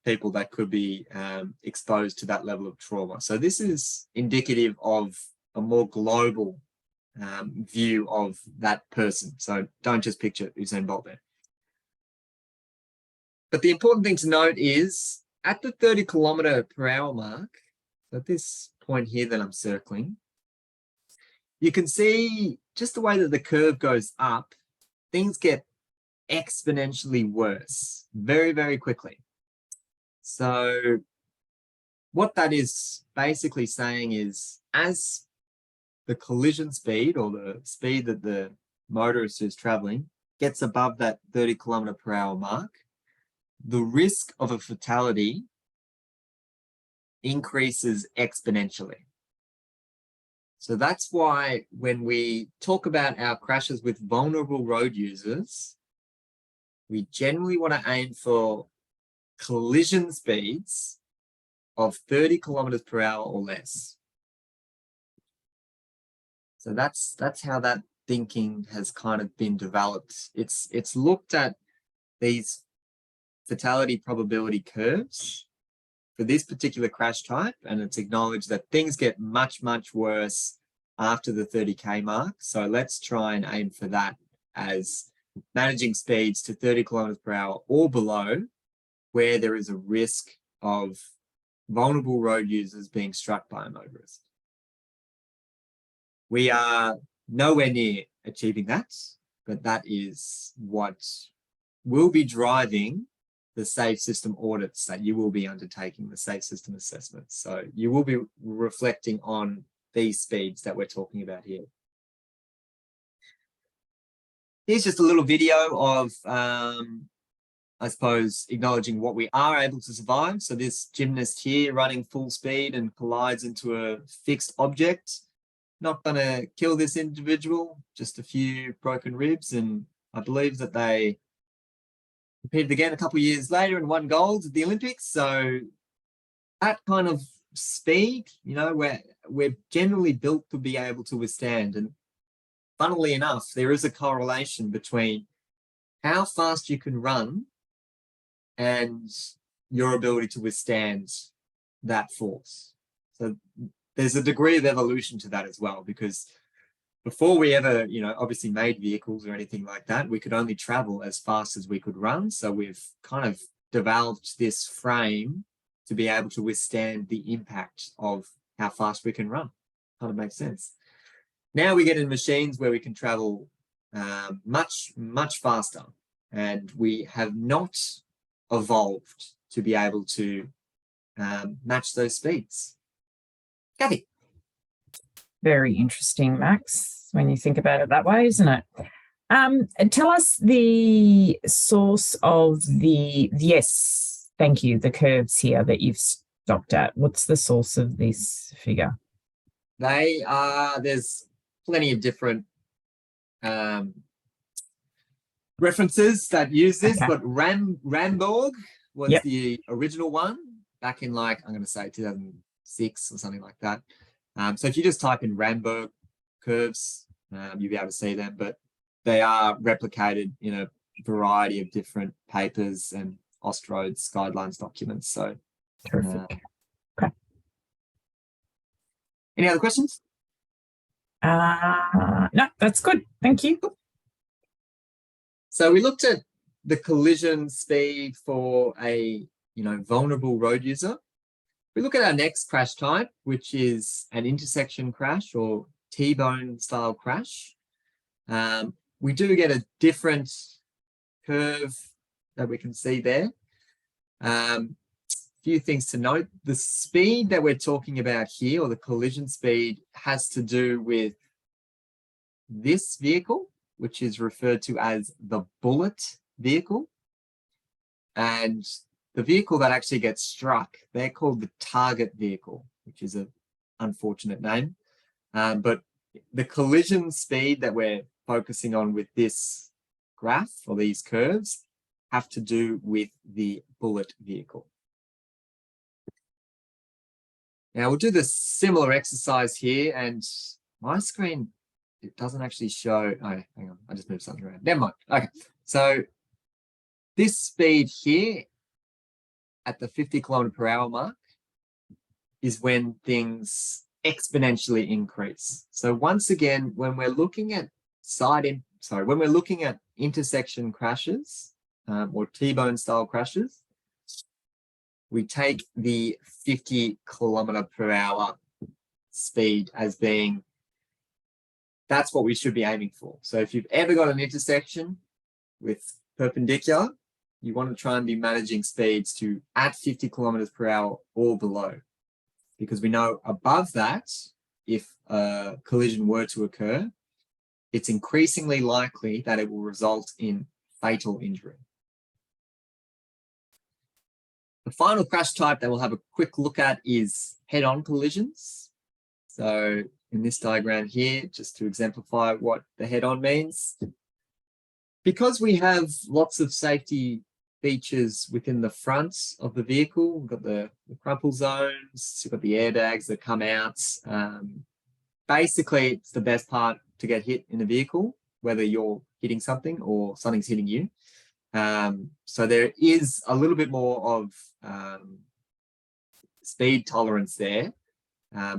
A: people that could be exposed to that level of trauma. So this is indicative of a more global view of that person. So don't just picture Usain Bolt there. But the important thing to note is at the 30km/h mark, at this point here that I'm circling, you can see just the way that the curve goes up, things get exponentially worse very, very quickly. So what that is basically saying is as the collision speed or the speed that the motorist is traveling gets above that 30km/h mark, the risk of a fatality increases exponentially. So that's why when we talk about our crashes with vulnerable road users, we generally want to aim for collision speeds of 30km/h or less. So that's how that thinking has kind of been developed. It's looked at these fatality probability curves for this particular crash type, and it's acknowledged that things get much, much worse after the 30k mark. So let's try and aim for that as managing speeds to 30km/h or below, where there is a risk of vulnerable road users being struck by a motorist. We are nowhere near achieving that, but that is what will be driving the safe system audits that you will be undertaking, the safe system assessments. So you will be reflecting on these speeds that we're talking about here. Here's just a little video of, I suppose, acknowledging what we are able to survive. So this gymnast here running full speed and collides into a fixed object. Not going to kill this individual, just a few broken ribs. And I believe that they competed again a couple of years later and won gold at the Olympics. So that kind of speed, you know, we're generally built to be able to withstand. And funnily enough, there is a correlation between how fast you can run and your ability to withstand that force. So there's a degree of evolution to that as well, because before we ever, you know, obviously made vehicles or anything like that, we could only travel as fast as we could run. So we've kind of developed this frame to be able to withstand the impact of how fast we can run. Kind of makes sense. Now we get in machines where we can travel much, much faster, and we have not evolved to be able to match those speeds. Kathy.
B: Very interesting, Max, when you think about it that way, isn't it? Tell us the source of yes, thank you, the curves here that you've stopped at. What's the source of this figure?
A: They are, there's plenty of different references that use this, but Ramborg was the original one back in, like, I'm going to say 2006 or something like that. So if you just type in Ramborg curves, you'll be able to see them, but they are replicated in a variety of different papers and Austroads guidelines documents. So
B: terrific. Okay.
A: Any other questions?
B: No, that's good. Thank you.
A: So we looked at the collision speed for a vulnerable road user. We look at our next crash type, which is an intersection crash or T-bone style crash. We do get a different curve that we can see there. Few things to note. The speed that we're talking about here, or the collision speed, has to do with this vehicle, which is referred to as the bullet vehicle. And the vehicle that actually gets struck, they're called the target vehicle, which is an unfortunate name. But the collision speed that we're focusing on with this graph or these curves have to do with the bullet vehicle. Now we'll do the similar exercise here, and my screen, it doesn't actually show. Oh, hang on, I just moved something around. Never mind. Okay, so this speed here at the 50 km/h mark is when things exponentially increase. So once again, when we're looking at when we're looking at intersection crashes or T-bone style crashes, we take the 50 km/h speed as being, that's what we should be aiming for. So if you've ever got an intersection with perpendicular, you want to try and be managing speeds to at 50 km/h or below, because we know above that, if a collision were to occur, it's increasingly likely that it will result in fatal injury. The final crash type that we'll have a quick look at is head-on collisions. So in this diagram here, just to exemplify what the head-on means, because we have lots of safety features within the front of the vehicle, we've got the crumple zones, you've got the airbags that come out. Basically, it's the best part to get hit in a vehicle, whether you're hitting something or something's hitting you. So there is a little bit more of speed tolerance there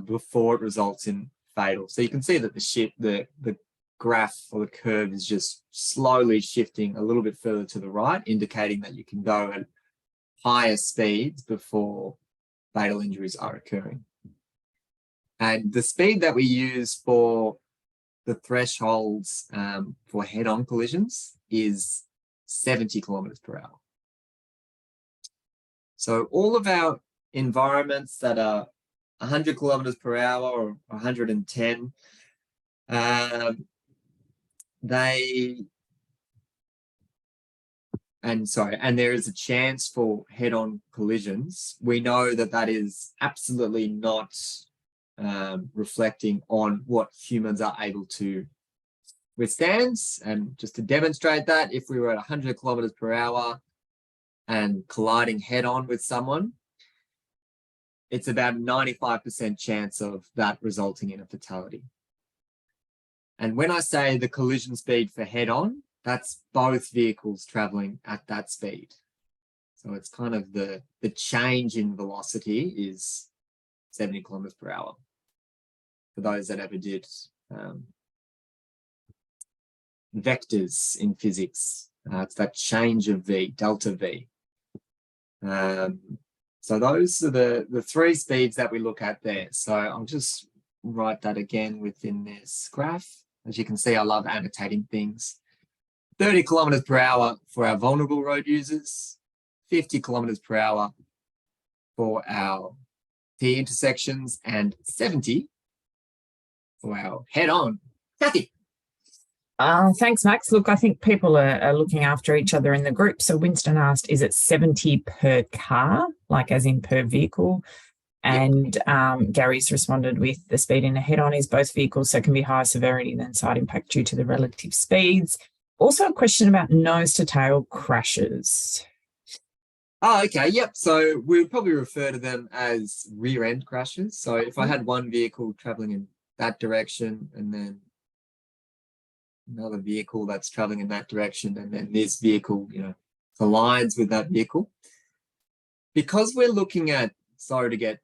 A: before it results in fatal. So you can see that the graph or the curve is just slowly shifting a little bit further to the right, indicating that you can go at higher speeds before fatal injuries are occurring. And the speed that we use for the thresholds for head-on collisions is 70 km/h. So all of our environments that are 100 km/h or 110, and there is a chance for head-on collisions, we know that that is absolutely not reflecting on what humans are able to withstand. And just to demonstrate that, if we were at 100 km/h and colliding head-on with someone, it's about 95% chance of that resulting in a fatality. And when I say the collision speed for head-on, that's both vehicles traveling at that speed. So it's kind of the change in velocity is 70 km/h. For those that ever did vectors in physics, it's that change of v, delta v. So those are the three speeds that we look at there. So I'll just write that again within this graph. As you can see, I love annotating things. 30 km/h for our vulnerable road users, 50 km/h for our T intersections, and 70 for our head-on. Kathy.
B: Thanks, Max. Look, I think people are looking after each other in the group. So Winston asked, is it 70 per car, like as in per vehicle? And Gary's responded with the speed in a head-on is both vehicles, so it can be higher severity than side impact due to the relative speeds. Also a question about nose-to-tail crashes.
A: Oh, okay. Yep. So we would probably refer to them as rear-end crashes. So if I had one vehicle traveling in that direction and then another vehicle that's traveling in that direction, and then this vehicle, collides with that vehicle. Because we're looking at, sorry to get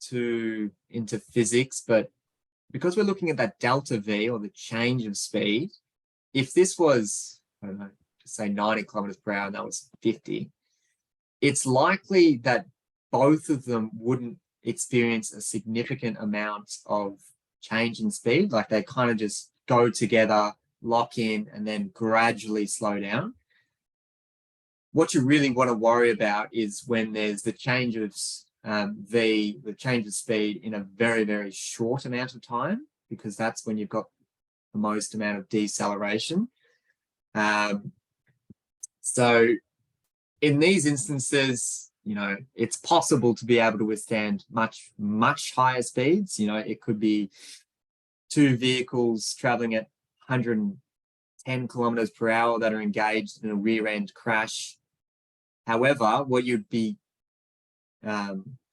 A: too into physics, but because we're looking at that delta V or the change of speed, if this was, I don't know, say 90 kilometers per hour and that was 50, it's likely that both of them wouldn't experience a significant amount of change in speed. Like they kind of just go together, lock in, and then gradually slow down. What you really want to worry about is when there's the change of the change of speed in a very, very short amount of time, because that's when you've got the most amount of deceleration. So in these instances, you know, it's possible to be able to withstand much, much higher speeds. You know, it could be two vehicles traveling at 110 kilometers per hour that are engaged in a rear end crash. However, what you'd be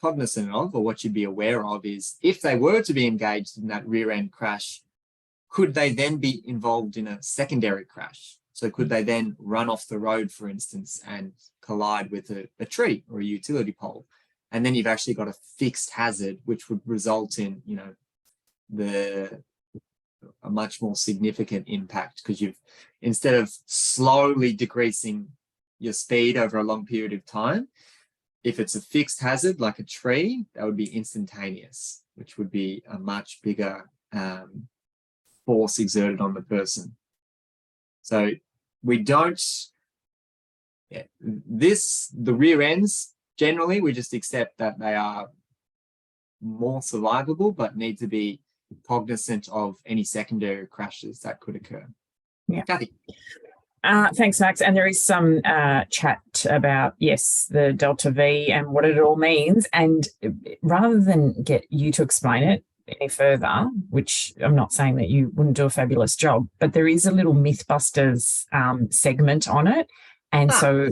A: cognizant of, or what you'd be aware of, is if they were to be engaged in that rear end crash, could they then be involved in a secondary crash? So could they then run off the road, for instance, and collide with a tree or a utility pole? And then you've actually got a fixed hazard, which would result in, you know, a much more significant impact, because you've, instead of slowly decreasing your speed over a long period of time, if it's a fixed hazard like a tree, that would be instantaneous, which would be a much bigger force exerted on the person. So we don't, the rear ends, generally, we just accept that they are more survivable, but need to be cognizant of any secondary crashes that could occur.
B: Yeah.
A: Kathy.
B: Thanks, Max. And there is some chat about, yes, the delta V and what it all means. And rather than get you to explain it any further, which I'm not saying that you wouldn't do a fabulous job, but there is a little Mythbusters segment on it. And so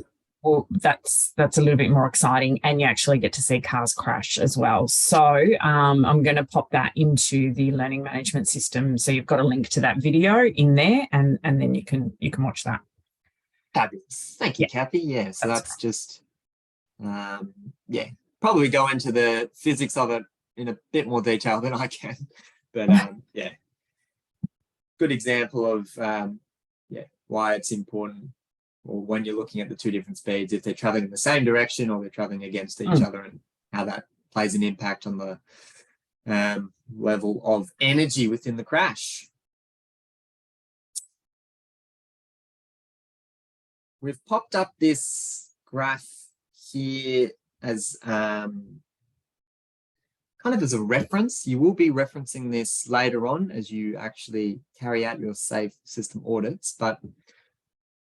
B: that's a little bit more exciting, and you actually get to see cars crash as well. So I'm going to pop that into the learning management system. So you've got a link to that video in there, and then you can watch that.
A: Fabulous. Thank you, Kathy. Yeah, so that's just, probably go into the physics of it in a bit more detail than I can. But yeah, good example of why it's important, or when you're looking at the two different speeds, if they're traveling in the same direction or they're traveling against each other, and how that plays an impact on the level of energy within the crash. We've popped up this graph here as kind of as a reference. You will be referencing this later on as you actually carry out your safe system audits, but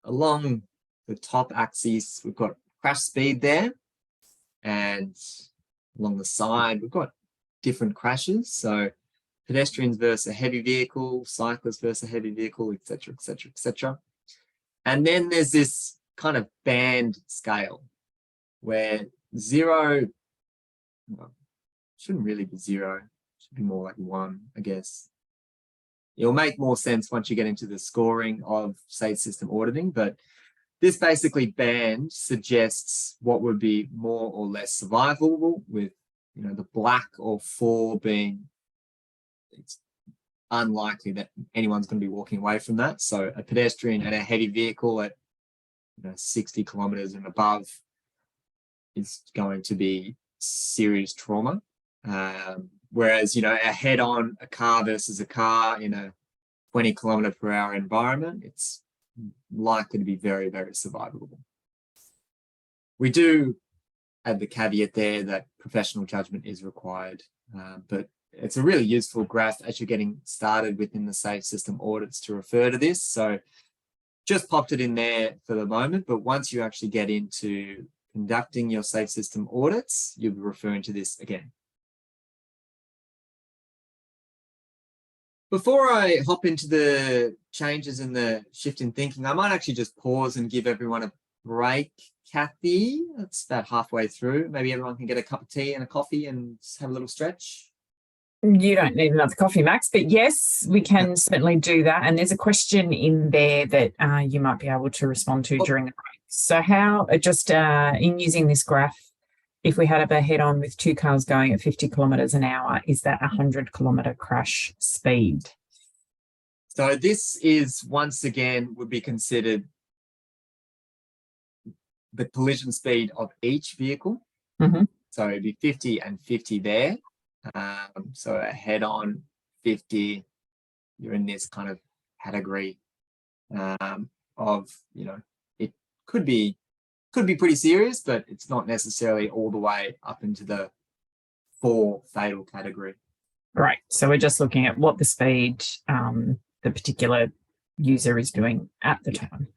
A: along the top axis, we've got crash speed there, and along the side, we've got different crashes. So pedestrians versus a heavy vehicle, cyclists versus a heavy vehicle, etc., etc., etc. And then there's this kind of band scale where 0, well, shouldn't really be 0, should be more like 1, I guess. It'll make more sense once you get into the scoring of safe system auditing, but this basically band suggests what would be more or less survivable, with, you know, the black or 4 being it's unlikely that anyone's going to be walking away from that. So a pedestrian and a heavy vehicle at 60 kilometers and above is going to be serious trauma. Whereas, a head-on, a car versus a car in a 20 kilometer per hour environment, it's likely to be very, very survivable. We do add the caveat there that professional judgment is required, but it's a really useful graph as you're getting started within the safe system audits to refer to this. So just popped it in there for the moment, but once you actually get into conducting your safe system audits, you'll be referring to this again. Before I hop into the changes in the shift in thinking, I might actually just pause and give everyone a break. Kathy, that's about halfway through. Maybe everyone can get a cup of tea and a coffee and just have a little stretch.
B: You don't need another coffee, Max, but yes, we can certainly do that. And there's a question in there that you might be able to respond to during the break. So how, just in using this graph, if we had a head-on with 2 cars going at 50 kilometres an hour, is that 100-kilometre crash speed?
A: So this is, once again, would be considered the collision speed of each vehicle.
B: Mhm.
A: So it'd be 50 and 50 there. So a head-on 50, you're in this kind of category of, it could be pretty serious, but it's not necessarily all the way up into the 4 fatal category.
B: Right. So we're just looking at what the speed the particular user is doing at the time.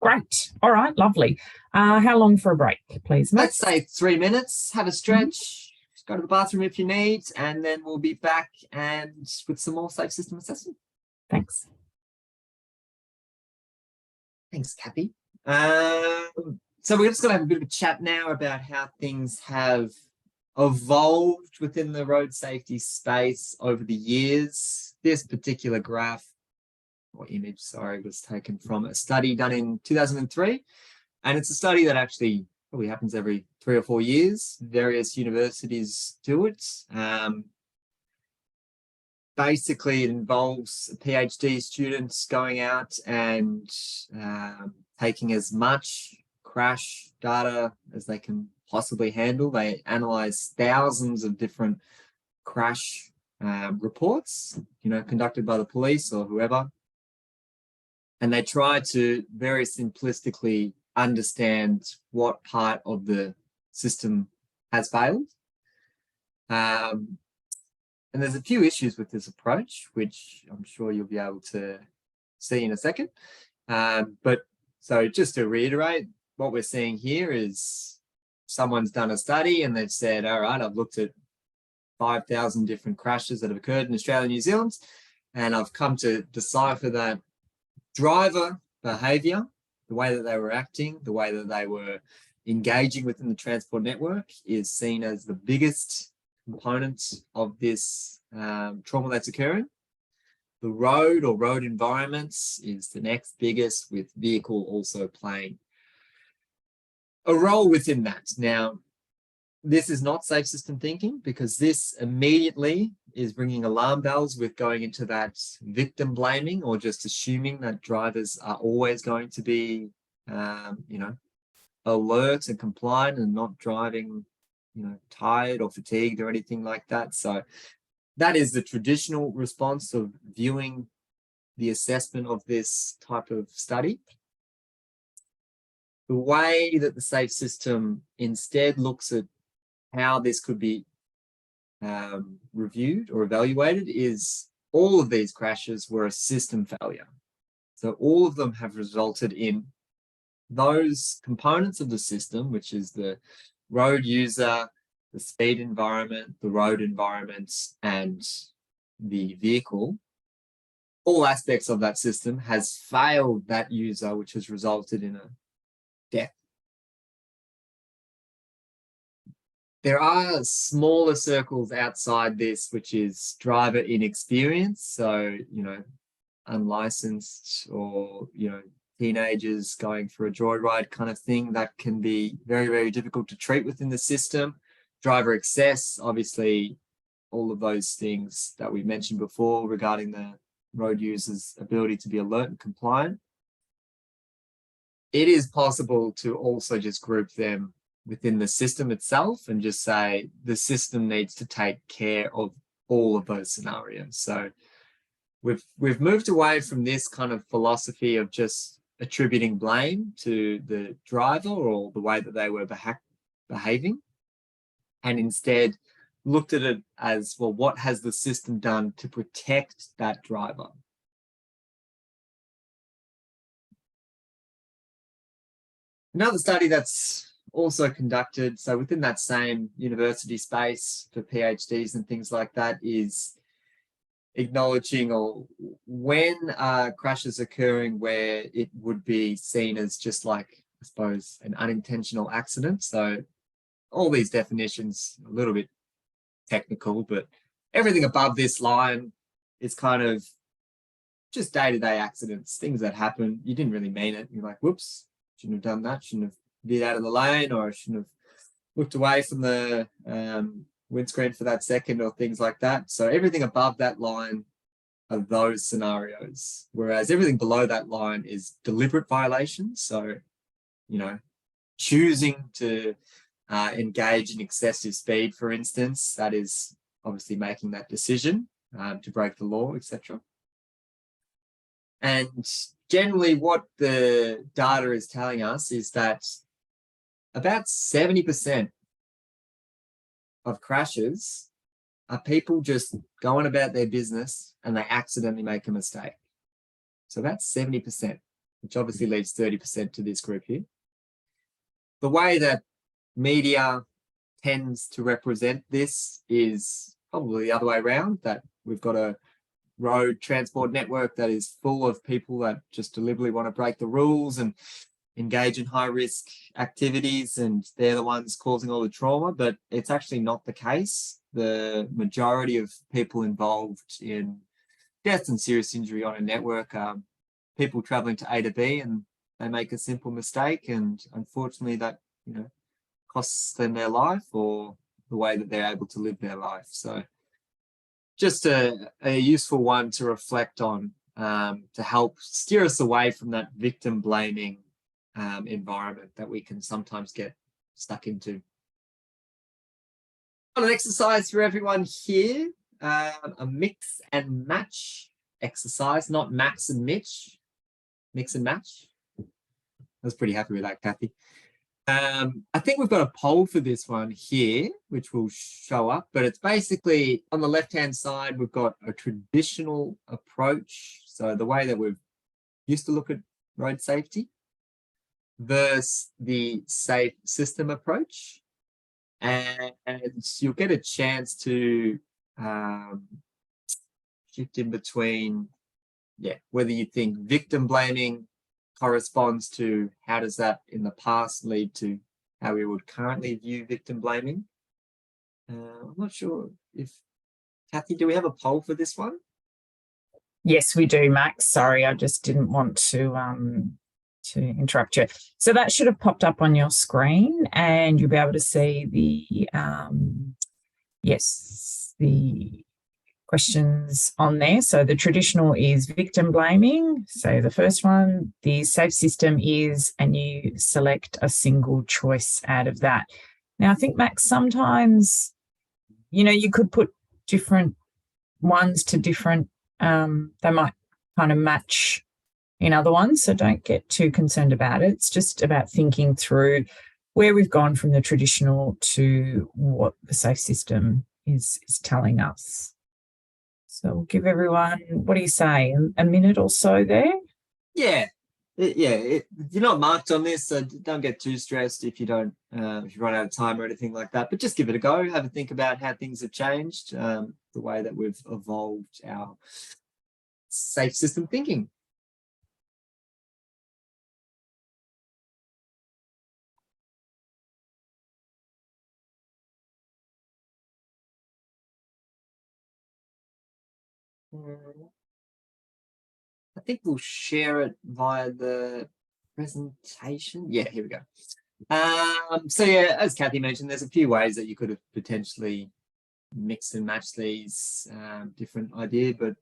B: Great. All right. Lovely. How long for a break, please?
A: Let's say 3 minutes. Have a stretch. Go to the bathroom if you need, and then we'll be back and with some more safe system assessment.
B: Thanks.
A: Thanks, Kathy. So we're just going to have a bit of a chat now about how things have evolved within the road safety space over the years. This particular graph or image, sorry, was taken from a study done in 2003. And it's a study that actually probably happens every 3 or 4 years. Various universities do it. Basically, it involves PhD students going out and taking as much crash data as they can possibly handle. They analyze thousands of different crash reports, conducted by the police or whoever. And they try to very simplistically understand what part of the system has failed. And there's a few issues with this approach, which I'm sure you'll be able to see in a second. But so just to reiterate, what we're seeing here is someone's done a study and they've said, all right, I've looked at 5,000 different crashes that have occurred in Australia and New Zealand, and I've come to decipher that driver behavior, the way that they were acting, the way that they were engaging within the transport network is seen as the biggest component of this trauma that's occurring. The road or road environments is the next biggest, with vehicle also playing a role within that. Now, this is not safe system thinking, because this immediately is ringing alarm bells with going into that victim blaming, or just assuming that drivers are always going to be, alert and compliant and not driving, tired or fatigued or anything like that. So that is the traditional response of viewing the assessment of this type of study. The way that the safe system instead looks at how this could be reviewed or evaluated is all of these crashes were a system failure. So all of them have resulted in those components of the system, which is the road user, the speed environment, the road environment, and the vehicle. All aspects of that system has failed that user, which has resulted in a death. There are smaller circles outside this, which is driver inexperience. So, unlicensed or, teenagers going for a joyride kind of thing that can be very, very difficult to treat within the system. Driver excess, obviously, all of those things that we mentioned before regarding the road user's ability to be alert and compliant. It is possible to also just group them within the system itself and just say the system needs to take care of all of those scenarios. So we've moved away from this kind of philosophy of just attributing blame to the driver or the way that they were behaving, and instead looked at it as, well, what has the system done to protect that driver? Another study that's also conducted, so within that same university space for PhDs and things like that, is acknowledging or when crashes occurring where it would be seen as just like, I suppose, an unintentional accident. So all these definitions, a little bit technical, but everything above this line is kind of just day-to-day accidents, things that happen. You didn't really mean it. You're like, whoops, shouldn't have done that, shouldn't have veered out of the lane, or shouldn't have looked away from the windscreen for that second, or things like that. So everything above that line are those scenarios, whereas everything below that line is deliberate violations. So, choosing to engage in excessive speed, for instance, that is obviously making that decision to break the law, etc. And generally what the data is telling us is that about 70% of crashes are people just going about their business and they accidentally make a mistake. So that's 70%, which obviously leaves 30% to this group here. The way that media tends to represent this is probably the other way around, that we've got a road transport network that is full of people that just deliberately want to break the rules and engage in high risk activities, and they're the ones causing all the trauma. But it's actually not the case. The majority of people involved in death and serious injury on a network are people traveling to A to B, and they make a simple mistake, and unfortunately that, you know, costs them their life or the way that they're able to live their life. So just a useful one to reflect on, to help steer us away from that victim blaming environment that we can sometimes get stuck into. On an exercise for everyone here, a mix and match exercise, not Max and Mitch, mix and match. I was pretty happy with that, Kathy. I think we've got a poll for this one here, which will show up, but it's basically on the left-hand side, we've got a traditional approach. So the way that we've used to look at road safety versus the safe system approach. And you'll get a chance to shift in between, whether you think victim blaming corresponds to how does that in the past lead to how we would currently view victim blaming. I'm not sure if, Kathy, do we have a poll for this one?
B: Yes, we do, Max. Sorry, I just didn't want to interrupt you. So that should have popped up on your screen, and you'll be able to see the the questions on there. So the traditional is victim blaming. So the first one, the safe system is, and you select a single choice out of that. Now, I think, Max, sometimes, you know, you could put different ones to different, they might kind of match in other ones. So don't get too concerned about it. It's just about thinking through where we've gone from the traditional to what the safe system is telling us. So we'll give everyone, what do you say, a minute or so there?
A: Yeah. You're not marked on this, so don't get too stressed if you don't, if you run out of time or anything like that, but just give it a go. Have a think about how things have changed, the way that we've evolved our safe system thinking. I think we'll share it via the presentation. Yeah, here we go. So yeah, as Kathy mentioned, there's a few ways that you could have potentially mixed and matched these different ideas, but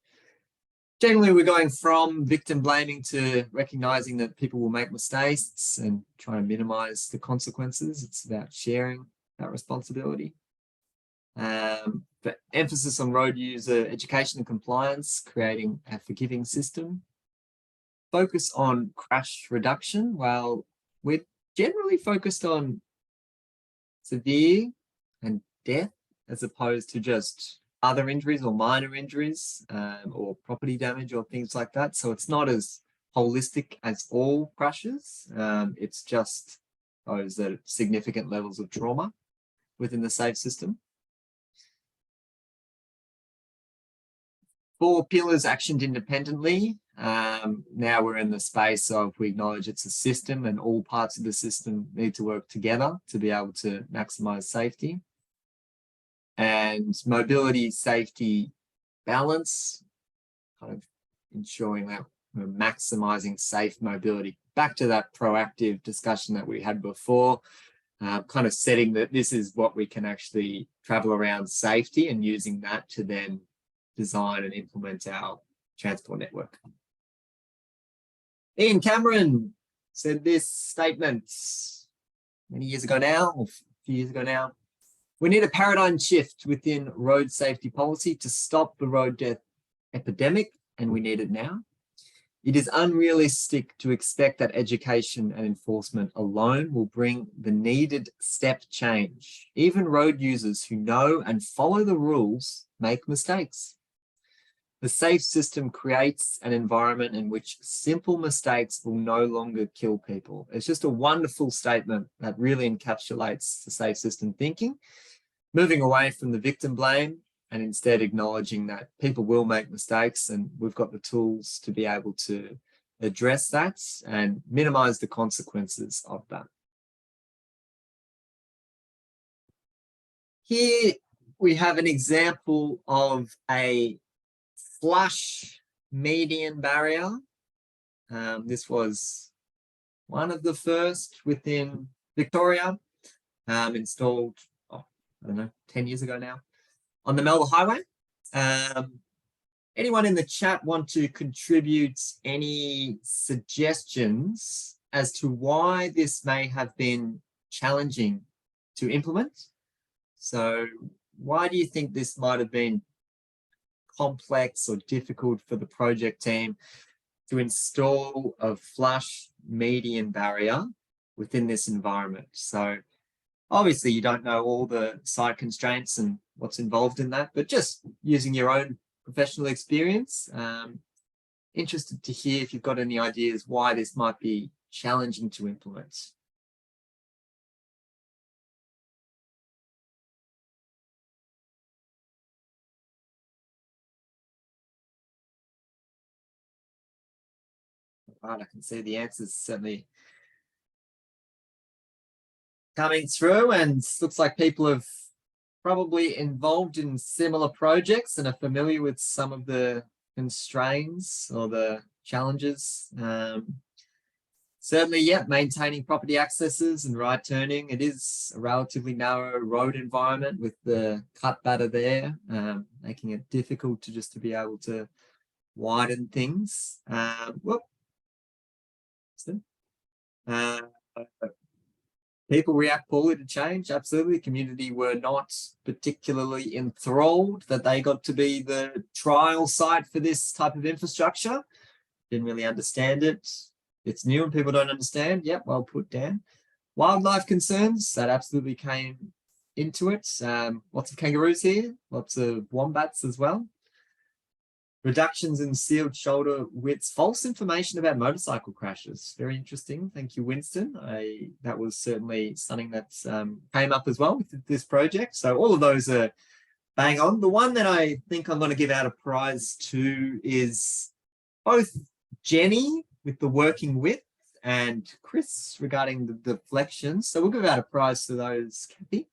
A: generally we're going from victim blaming to recognizing that people will make mistakes and trying to minimize the consequences. It's about sharing that responsibility. But emphasis on road user education and compliance, creating a forgiving system. Focus on crash reduction. Well, we're generally focused on severe and death as opposed to just other injuries or minor injuries or property damage or things like that. So it's not as holistic as all crashes. It's just those that are significant levels of trauma within the safe system. 4 pillars actioned independently. Now we're in the space of, we acknowledge it's a system and all parts of the system need to work together to be able to maximize safety. And mobility, safety, balance, kind of ensuring that we're maximizing safe mobility. Back to that proactive discussion that we had before, kind of setting that this is what we can actually travel around safety and using that to then design and implement our transport network. Ian Cameron said this statement: many years ago now, or a few years ago now. We need a paradigm shift within road safety policy to stop the road death epidemic, and we need it now. It is unrealistic to expect that education and enforcement alone will bring the needed step change. Even road users who know and follow the rules make mistakes. The safe system creates an environment in which simple mistakes will no longer kill people. It's just a wonderful statement that really encapsulates the safe system thinking, moving away from the victim blame and instead acknowledging that people will make mistakes, and we've got the tools to be able to address that and minimize the consequences of that. Here we have an example of a flush median barrier. This was one of the first within Victoria, installed, I don't know, 10 years ago now, on the Melbourne Highway. Anyone in the chat want to contribute any suggestions as to why this may have been challenging to implement? So why do you think this might have been complex or difficult for the project team to install a flush median barrier within this environment? So obviously you don't know all the site constraints and what's involved in that, but just using your own professional experience, interested to hear if you've got any ideas why this might be challenging to implement. Right, I can see the answers certainly coming through, and looks like people have probably involved in similar projects and are familiar with some of the constraints or the challenges. Certainly, yeah, maintaining property accesses and right turning. It is a relatively narrow road environment with the cut batter there, making it difficult to be able to widen things. People react poorly to change, absolutely. The community were not particularly enthralled that they got to be the trial site for this type of infrastructure. Didn't really understand it. It's new and people don't understand. Yep, well put, Dan. Wildlife concerns, that absolutely came into it. Lots of kangaroos here, lots of wombats as well. Reductions in sealed shoulder widths, false information about motorcycle crashes. Very interesting. Thank you, Winston. That was certainly something that came up as well with this project. So all of those are bang on. The one that I think I'm going to give out a prize to is both Jenny with the working width and Chris regarding the deflection. So we'll give out a prize to those, Kathy,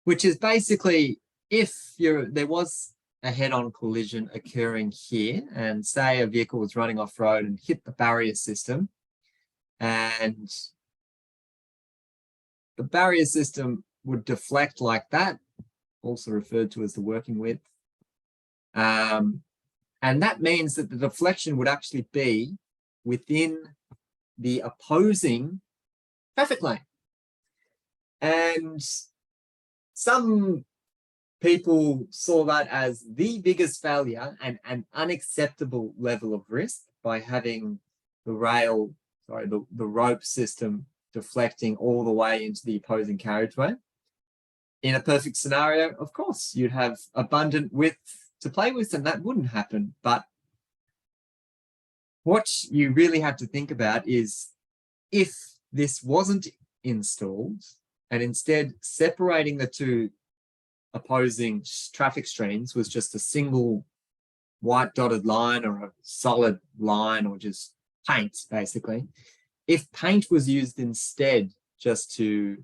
A: which is basically if there was a head-on collision occurring here, and say a vehicle was running off-road and hit the barrier system, and the barrier system would deflect like that, also referred to as the working width. And that means that the deflection would actually be within the opposing traffic lane. And some people saw that as the biggest failure and an unacceptable level of risk by having the rope system deflecting all the way into the opposing carriageway. In a perfect scenario, of course, you'd have abundant width to play with and that wouldn't happen. But what you really have to think about is if this wasn't installed and instead separating the two opposing traffic streams was just a single white dotted line or a solid line or just paint, basically. If paint was used instead just to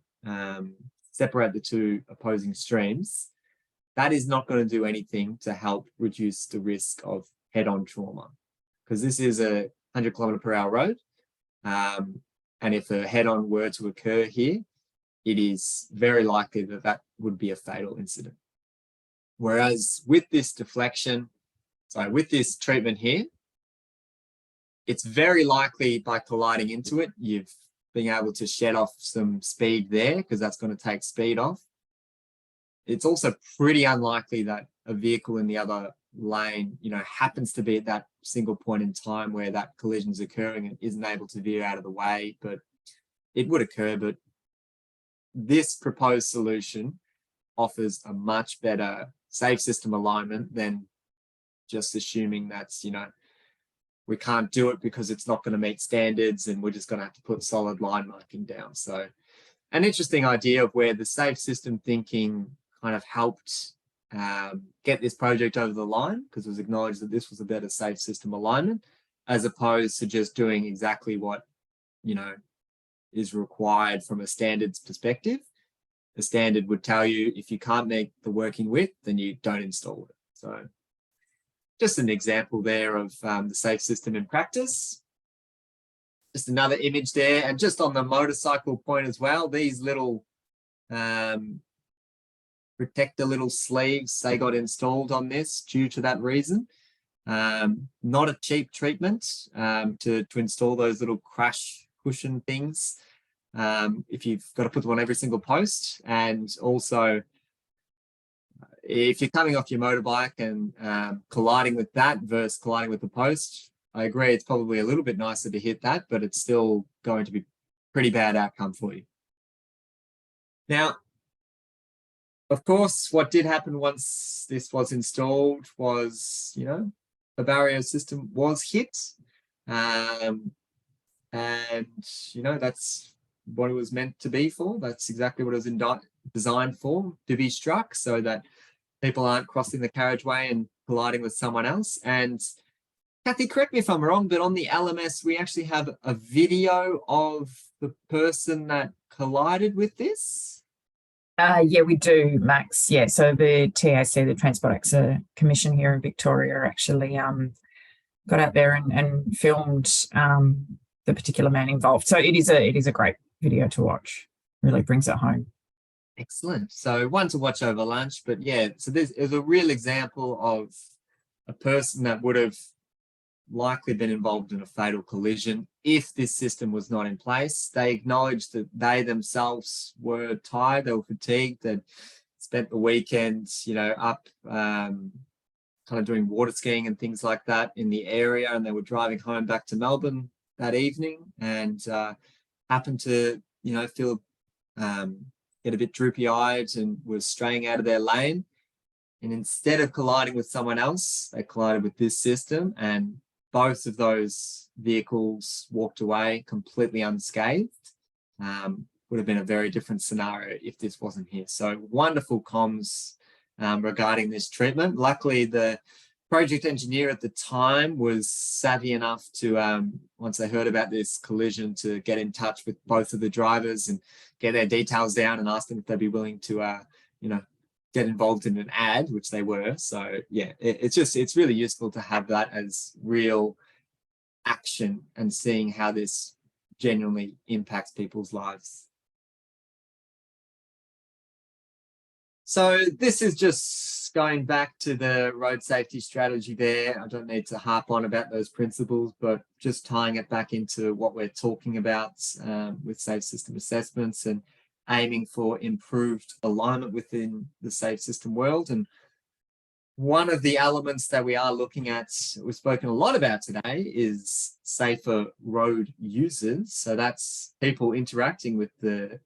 A: separate the two opposing streams, that is not going to do anything to help reduce the risk of head-on trauma, because this is a 100km/h road. And if a head-on were to occur here, it is very likely that that would be a fatal incident. Whereas with this deflection, with this treatment here, it's very likely by colliding into it, you've being able to shed off some speed there, because that's going to take speed off. It's also pretty unlikely that a vehicle in the other lane, happens to be at that single point in time where that collision is occurring and isn't able to veer out of the way, but it would occur. But this proposed solution offers a much better safe system alignment than just assuming that's, we can't do it because it's not going to meet standards and we're just going to have to put solid line marking down. So an interesting idea of where the safe system thinking kind of helped get this project over the line, because it was acknowledged that this was a better safe system alignment, as opposed to just doing exactly what, is required from a standards perspective. The standard would tell you if you can't make the working width, then you don't install it. So just an example there of the safe system in practice. Just another image there. And just on the motorcycle point as well, these little protector little sleeves, they got installed on this due to that reason. Not a cheap treatment to install those little crash cushion things. If you've got to put them on every single post, and also if you're coming off your motorbike and colliding with that versus colliding with the post, I agree it's probably a little bit nicer to hit that, but it's still going to be pretty bad outcome for you. Now, of course, what did happen once this was installed was, the barrier system was hit. And, that's what it was meant to be for. That's exactly what it was designed for, to be struck so that people aren't crossing the carriageway and colliding with someone else. And Kathy, correct me if I'm wrong, but on the LMS, we actually have a video of the person that collided with this.
B: Yeah, we do, Max. Yeah, so the TAC, the Transport Accident Commission here in Victoria, actually got out there and filmed the particular man involved. So it is a great video to watch. Really brings it home.
A: Excellent. So one to watch over lunch, but yeah, so this is a real example of a person that would have likely been involved in a fatal collision if this system was not in place. They acknowledged that they themselves were tired, they were fatigued, they'd spent the weekend, up kind of doing water skiing and things like that in the area, and they were driving home back to Melbourne that evening and happened to, feel get a bit droopy-eyed and was straying out of their lane. And instead of colliding with someone else, they collided with this system, and both of those vehicles walked away completely unscathed. Would have been a very different scenario if this wasn't here. So wonderful comms regarding this treatment. Luckily, the project engineer at the time was savvy enough to, once they heard about this collision, to get in touch with both of the drivers and get their details down and ask them if they'd be willing to, get involved in an ad, which they were. So yeah, it's really useful to have that as real action and seeing how this genuinely impacts people's lives. So this is just going back to the road safety strategy there. I don't need to harp on about those principles, but just tying it back into what we're talking about with safe system assessments and aiming for improved alignment within the safe system world. And one of the elements that we are looking at, we've spoken a lot about today, is safer road users. So that's people interacting with the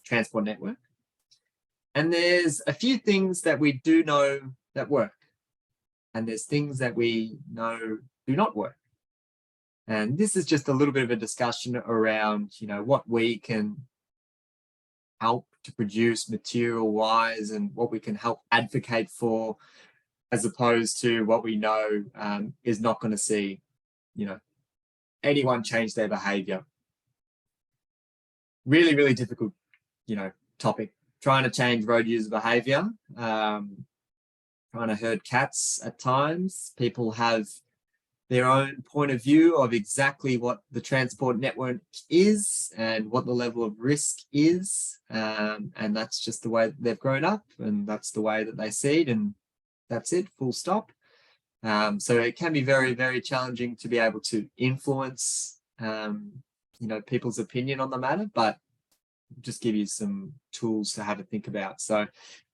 A: transport network. And there's a few things that we do know that work, and there's things that we know do not work. And this is just a little bit of a discussion around, what we can help to produce material-wise and what we can help advocate for, as opposed to what we know is not going to see, anyone change their behavior. Really, really difficult, topic. Trying to change road user behavior, trying to herd cats at times. People have their own point of view of exactly what the transport network is and what the level of risk is. And that's just the way that they've grown up, and that's the way that they see it, and that's it, full stop. So it can be very, very challenging to be able to influence people's opinion on the matter, but just give you some tools to have a think about. So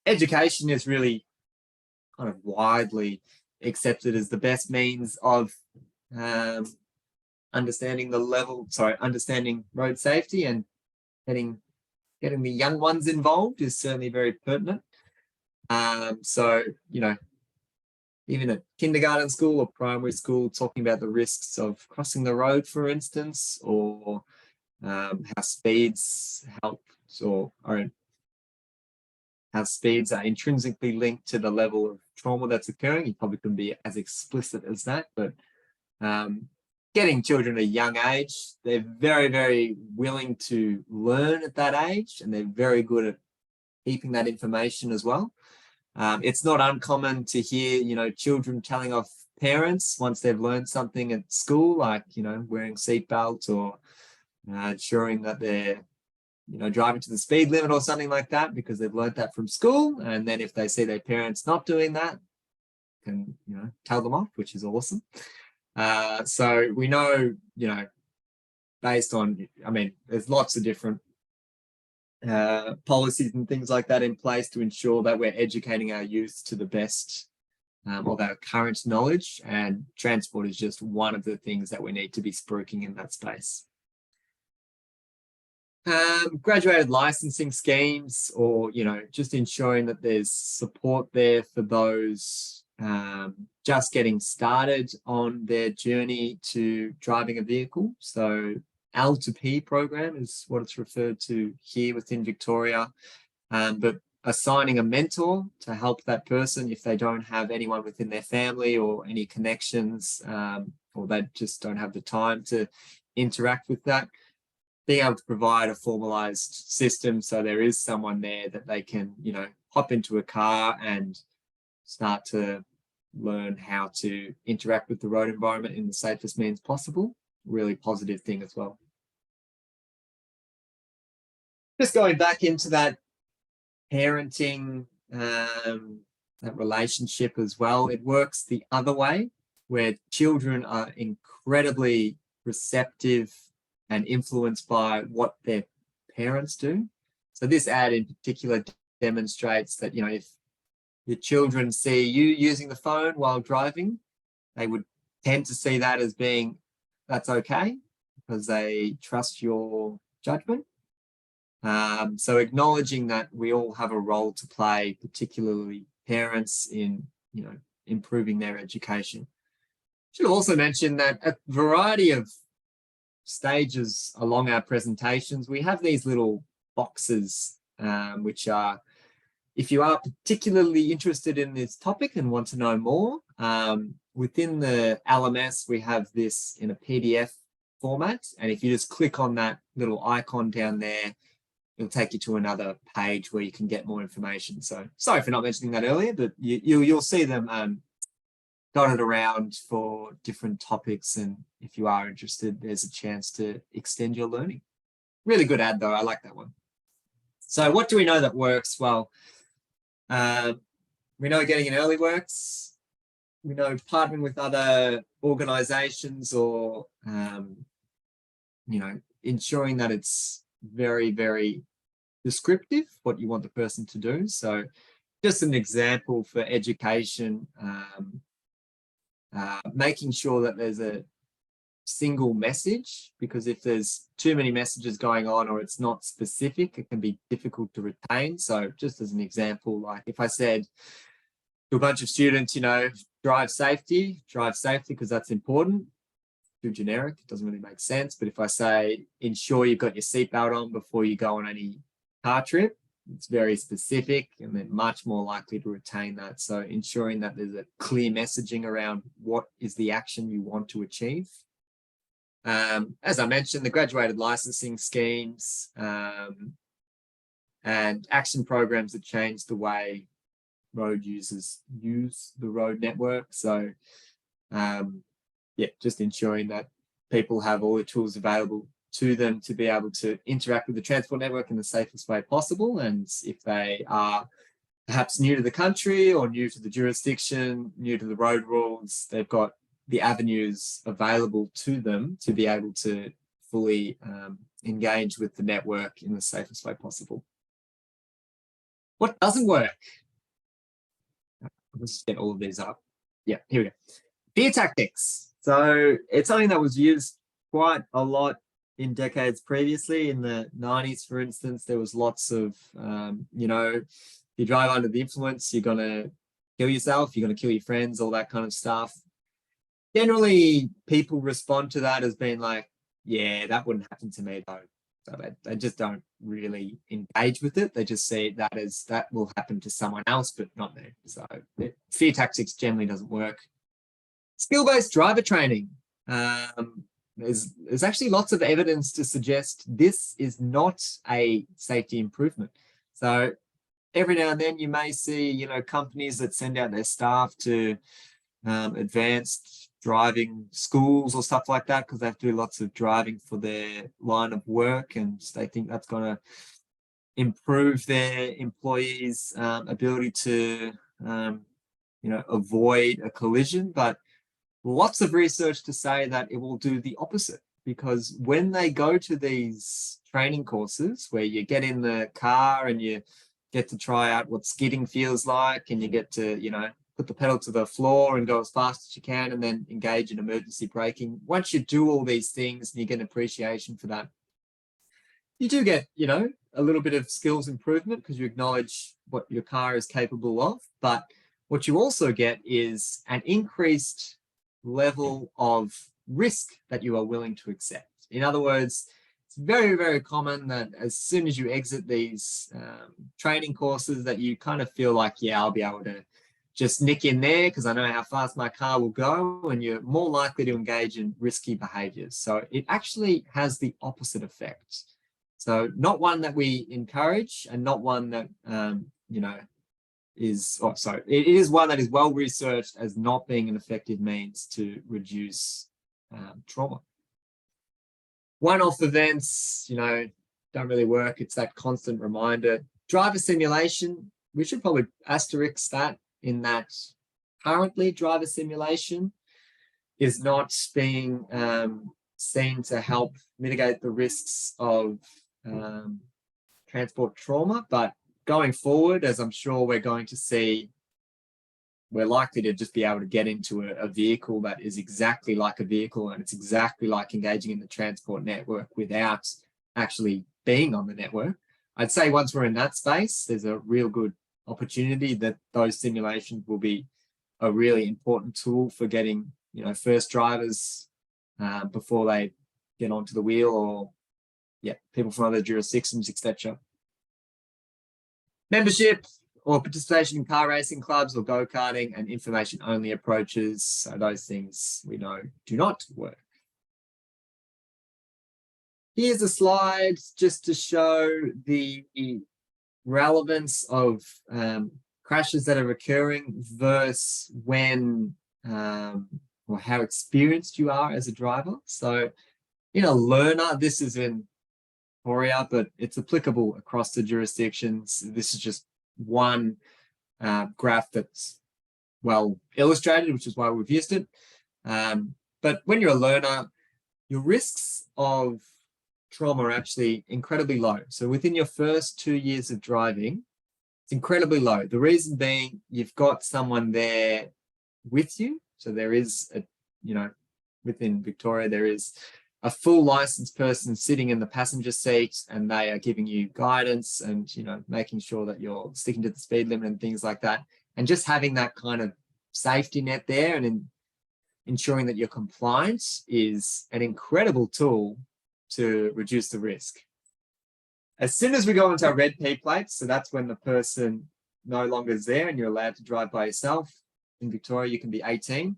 A: education is really kind of widely accepted as the best means of understanding road safety, and getting the young ones involved is certainly very pertinent. So, even at kindergarten school or primary school, talking about the risks of crossing the road, for instance, or how speeds help, or how speeds are intrinsically linked to the level of trauma that's occurring. You probably couldn't be as explicit as that, but getting children at a young age, they're very, very willing to learn at that age, and they're very good at keeping that information as well. It's not uncommon to hear, children telling off parents once they've learned something at school, like, wearing seatbelts or ensuring that they're, driving to the speed limit or something like that, because they've learned that from school. And then if they see their parents not doing that, can, tell them off, which is awesome. So we know, based on, there's lots of different policies and things like that in place to ensure that we're educating our youth to the best of our current knowledge, and transport is just one of the things that we need to be spruiking in that space. Graduated licensing schemes, or just ensuring that there's support there for those just getting started on their journey to driving a vehicle. So L to P program is what it's referred to here within Victoria, but assigning a mentor to help that person if they don't have anyone within their family or any connections, or they just don't have the time to interact with that. Being able to provide a formalized system so there is someone there that they can, hop into a car and start to learn how to interact with the road environment in the safest means possible. Really positive thing as well. Just going back into that parenting, that relationship as well, it works the other way, where children are incredibly receptive and influenced by what their parents do. So this ad in particular demonstrates that, if your children see you using the phone while driving, they would tend to see that as being, that's okay, because they trust your judgment. So acknowledging that we all have a role to play, particularly parents, in, improving their education. Should also mention that a variety of stages along our presentations, we have these little boxes, which are, if you are particularly interested in this topic and want to know more, within the LMS, we have this in a PDF format. And if you just click on that little icon down there, it'll take you to another page where you can get more information. So sorry for not mentioning that earlier, but you'll see them dotted around for different topics. And if you are interested, there's a chance to extend your learning. Really good ad though, I like that one. So what do we know that works? Well, we know getting in early works. We know partnering with other organizations, or, ensuring that it's very, very descriptive what you want the person to do. So just an example for education, making sure that there's a single message, because if there's too many messages going on or it's not specific, it can be difficult to retain. So just as an example, like if I said to a bunch of students, drive safety because that's important, too generic, it doesn't really make sense. But if I say, ensure you've got your seatbelt on before you go on any car trip, it's very specific, and they're much more likely to retain that. So ensuring that there's a clear messaging around what is the action you want to achieve. As I mentioned, the graduated licensing schemes and action programs that change the way road users use the road network. So just ensuring that people have all the tools available to them to be able to interact with the transport network in the safest way possible. And if they are perhaps new to the country or new to the jurisdiction, new to the road rules, they've got the avenues available to them to be able to fully engage with the network in the safest way possible. What doesn't work? Let's get all of these up. Yeah, here we go. Fear tactics. So it's something that was used quite a lot in decades previously. In the 90s, for instance, there was lots of, you know, you drive under the influence, you're going to kill yourself, you're going to kill your friends, all that kind of stuff. Generally, people respond to that as being like, yeah, that wouldn't happen to me though. So they just don't really engage with it. They just see that as that will happen to someone else, but not me. So fear tactics generally doesn't work. Skill-based driver training. There's actually lots of evidence to suggest this is not a safety improvement. So every now and then you may see, you know, companies that send out their staff to advanced driving schools or stuff like that because they have to do lots of driving for their line of work, and they think that's going to improve their employees' ability to, you know, avoid a collision. But lots of research to say that it will do the opposite, because when they go to these training courses where you get in the car and you get to try out what skidding feels like, and you get to, you know, put the pedal to the floor and go as fast as you can and then engage in emergency braking. Once you do all these things and you get an appreciation for that, you do get, you know, a little bit of skills improvement because you acknowledge what your car is capable of. But what you also get is an increased level of risk that you are willing to accept. In other words, it's very, very common that as soon as you exit these training courses that you kind of feel like, yeah, I'll be able to just nick in there because I know how fast my car will go, and you're more likely to engage in risky behaviors. So it actually has the opposite effect. So not one that we encourage, and not one that, you know, is, oh, sorry, it is one that is well researched as not being an effective means to reduce trauma. One-off events, you know, don't really work. It's that constant reminder. Driver simulation, we should probably asterisk that, in that currently driver simulation is not being seen to help mitigate the risks of transport trauma. But going forward, as I'm sure we're going to see, we're likely to just be able to get into a vehicle that is exactly like a vehicle, and it's exactly like engaging in the transport network without actually being on the network. I'd say once we're in that space, there's a real good opportunity that those simulations will be a really important tool for getting, you know, first drivers before they get onto the wheel, or people from other jurisdictions, etc. Membership or participation in car racing clubs or go-karting and information-only approaches. So those things we know do not work. Here's a slide just to show the relevance of crashes that are occurring versus when or how experienced you are as a driver. So in a learner, this is in Victoria, but it's applicable across the jurisdictions. This is just one graph that's well illustrated, which is why we've used it. But when you're a learner, your risks of trauma are actually incredibly low. So within your first 2 years of driving, it's incredibly low. The reason being, you've got someone there with you. So there is a, you know, within Victoria, there is a full licensed person sitting in the passenger seat, and they are giving you guidance and, you know, making sure that you're sticking to the speed limit and things like that. And just having that kind of safety net there and ensuring that you're compliant is an incredible tool to reduce the risk. As soon as we go into our red P plates, so that's when the person no longer is there and you're allowed to drive by yourself. In Victoria, you can be 18.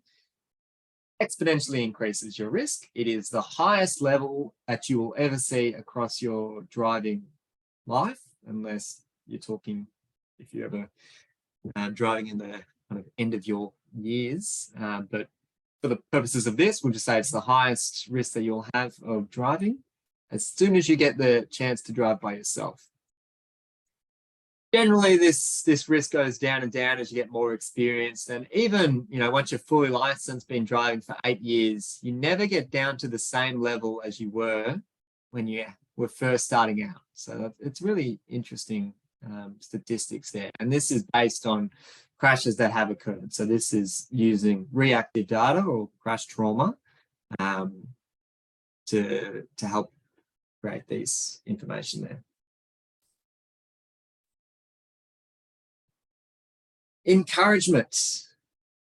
A: Exponentially increases your risk. It is the highest level that you will ever see across your driving life, unless you're talking, if you're ever driving in the kind of end of your years. But for the purposes of this, we'll just say it's the highest risk that you'll have of driving as soon as you get the chance to drive by yourself. generally this risk goes down and down as you get more experience. And even, once you're fully licensed, been driving for 8 years, you never get down to the same level as you were when you were first starting out. So it's really interesting statistics there. And this is based on crashes that have occurred. So this is using reactive data or crash trauma to help create these information there. Encouragement.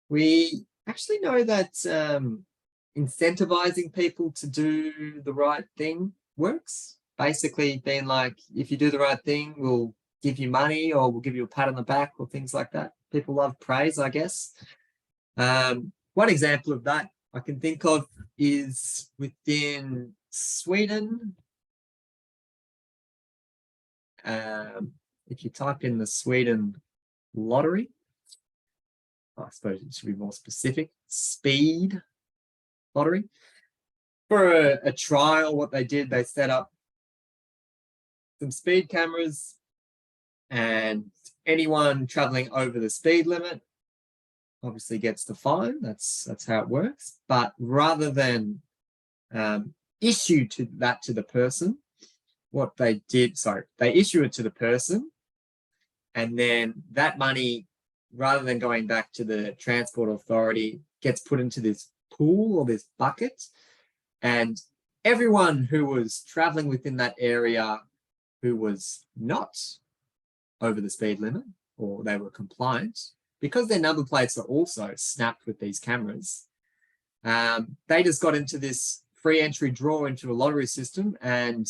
A: We actually know that incentivizing people to do the right thing works. Basically being like, if you do the right thing, we'll give you money or we'll give you a pat on the back or things like that. People love praise, I guess. One example of that I can think of is within Sweden. If you type in the Sweden lottery, I suppose it should be more specific, speed lottery. For a trial, what they did, they set up some speed cameras, and anyone traveling over the speed limit obviously gets the fine. That's how it works. But rather than issue that to the person, what they did, they issue it to the person, and then that money, rather than going back to the transport authority, gets put into this pool or this bucket, and everyone who was traveling within that area who was not over the speed limit or they were compliant, because their number plates are also snapped with these cameras, they just got into this free entry draw into a lottery system, and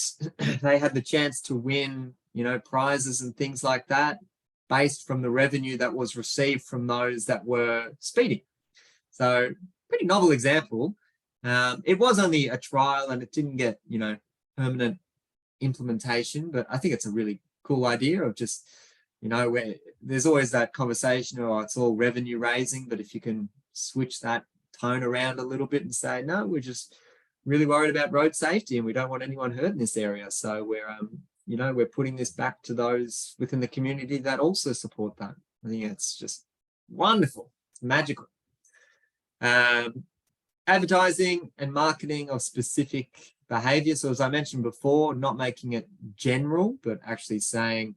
A: they had the chance to win, prizes and things like that based from the revenue that was received from those that were speeding. So pretty novel example. It was only a trial and it didn't get, permanent implementation, but I think it's a really cool idea of just, where there's always that conversation, it's all revenue raising, but if you can switch that tone around a little bit and say, no, we're just really worried about road safety and we don't want anyone hurt in this area. So we're putting this back to those within the community that also support that. I think it's just wonderful. It's magical. Advertising and marketing of specific behavior. So as I mentioned before, not making it general, but actually saying,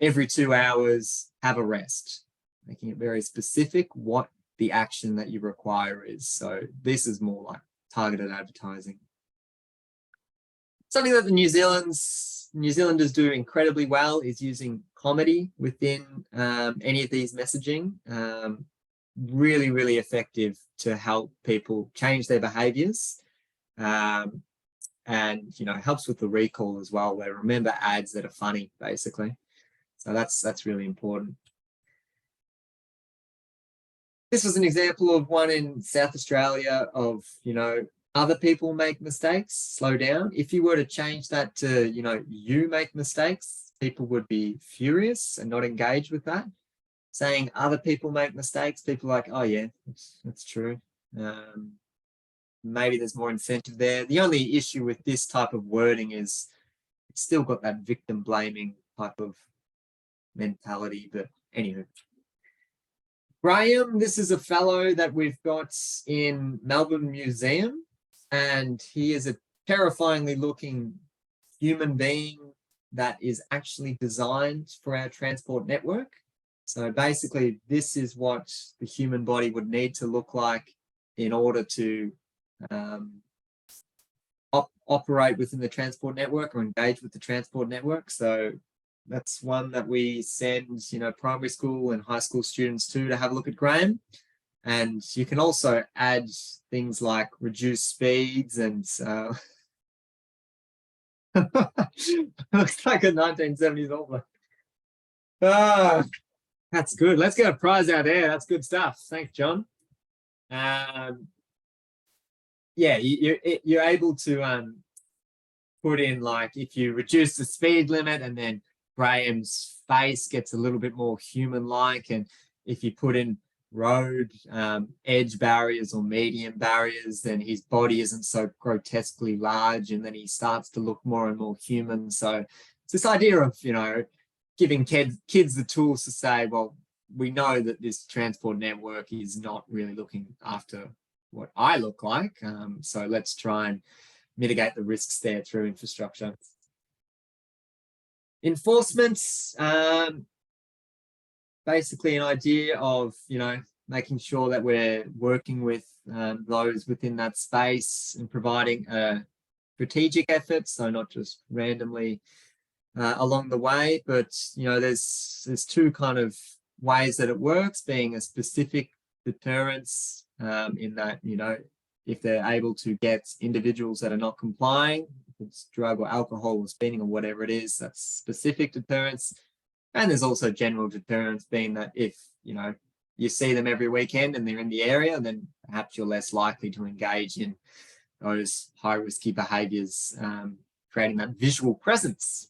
A: every 2 hours, have a rest, making it very specific what the action that you require is. So this is more like targeted advertising. Something that the New Zealanders do incredibly well is using comedy within any of these messaging. Really, really effective to help people change their behaviors. And, helps with the recall as well. They remember ads that are funny, basically. So that's really important. This was an example of one in South Australia of, other people make mistakes, slow down. If you were to change that to, you make mistakes, people would be furious and not engage with that. Saying other people make mistakes, people are like, oh yeah, that's true. Maybe there's more incentive there. The only issue with this type of wording is it's still got that victim blaming type of mentality, but anyway. Graham, this is a fellow that we've got in Melbourne Museum, and he is a terrifyingly looking human being that is actually designed for our transport network. So basically, this is what the human body would need to look like in order to operate within the transport network or engage with the transport network. So that's one that we send, primary school and high school students to have a look at Graham. And you can also add things like reduce speeds and looks like a 1970s old one. That's good. Let's get a prize out there. That's good stuff. Thanks, John. Yeah, you're able to put in, like, if you reduce the speed limit and then Graham's face gets a little bit more human-like, and if you put in road edge barriers or medium barriers, then his body isn't so grotesquely large and then he starts to look more and more human. So it's this idea of, giving kids the tools to say, well, we know that this transport network is not really looking after what I look like. So let's try and mitigate the risks there through infrastructure. Enforcement, basically an idea of, making sure that we're working with those within that space and providing a strategic effort, so not just randomly along the way, but there's two kind of ways that it works, being a specific deterrence in that if they're able to get individuals that are not complying, if it's drug or alcohol or speeding or whatever it is, that's specific deterrence. And there's also general deterrence, being that if you see them every weekend and they're in the area, then perhaps you're less likely to engage in those high risky behaviors, creating that visual presence.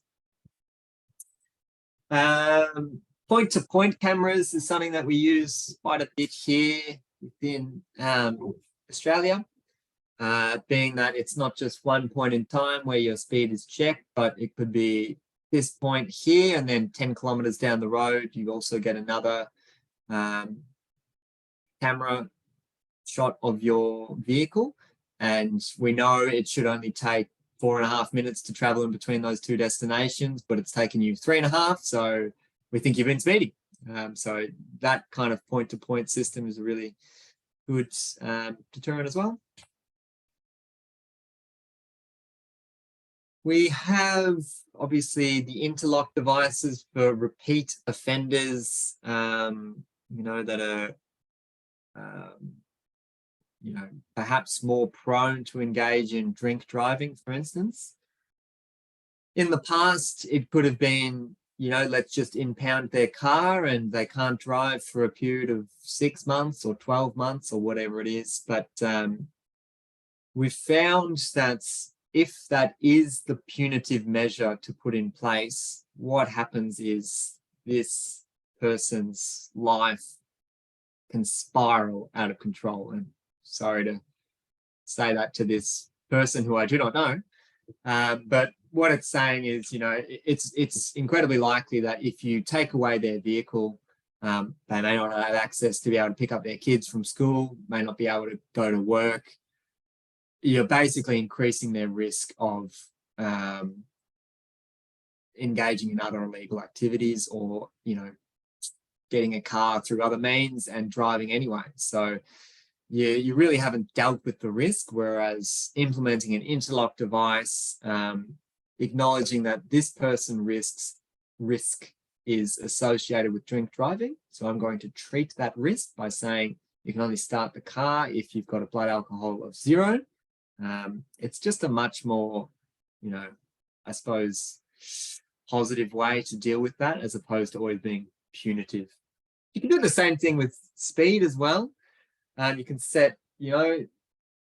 A: Point-to-point cameras is something that we use quite a bit here within Australia, being that it's not just one point in time where your speed is checked, but it could be this point here, and then 10 kilometers down the road, you also get another camera shot of your vehicle. And we know it should only take 4.5 minutes to travel in between those two destinations, but it's taken you 3.5. So we think you've been speeding. So that kind of point-to-point system is a really good deterrent as well. We have obviously the interlock devices for repeat offenders, that are, perhaps more prone to engage in drink driving, for instance. In the past, it could have been, let's just impound their car and they can't drive for a period of 6 months or 12 months or whatever it is. But we've found that if that is the punitive measure to put in place, what happens is this person's life can spiral out of control. And sorry to say that to this person who I do not know, but what it's saying is, it's incredibly likely that if you take away their vehicle, they may not have access to be able to pick up their kids from school, may not be able to go to work. You're basically increasing their risk of engaging in other illegal activities, or getting a car through other means and driving anyway. So you really haven't dealt with the risk, whereas implementing an interlock device, acknowledging that this person risk is associated with drink driving. So I'm going to treat that risk by saying you can only start the car if you've got a blood alcohol of 0. It's just a much more, I suppose, positive way to deal with that, as opposed to always being punitive. You can do the same thing with speed as well. You can set,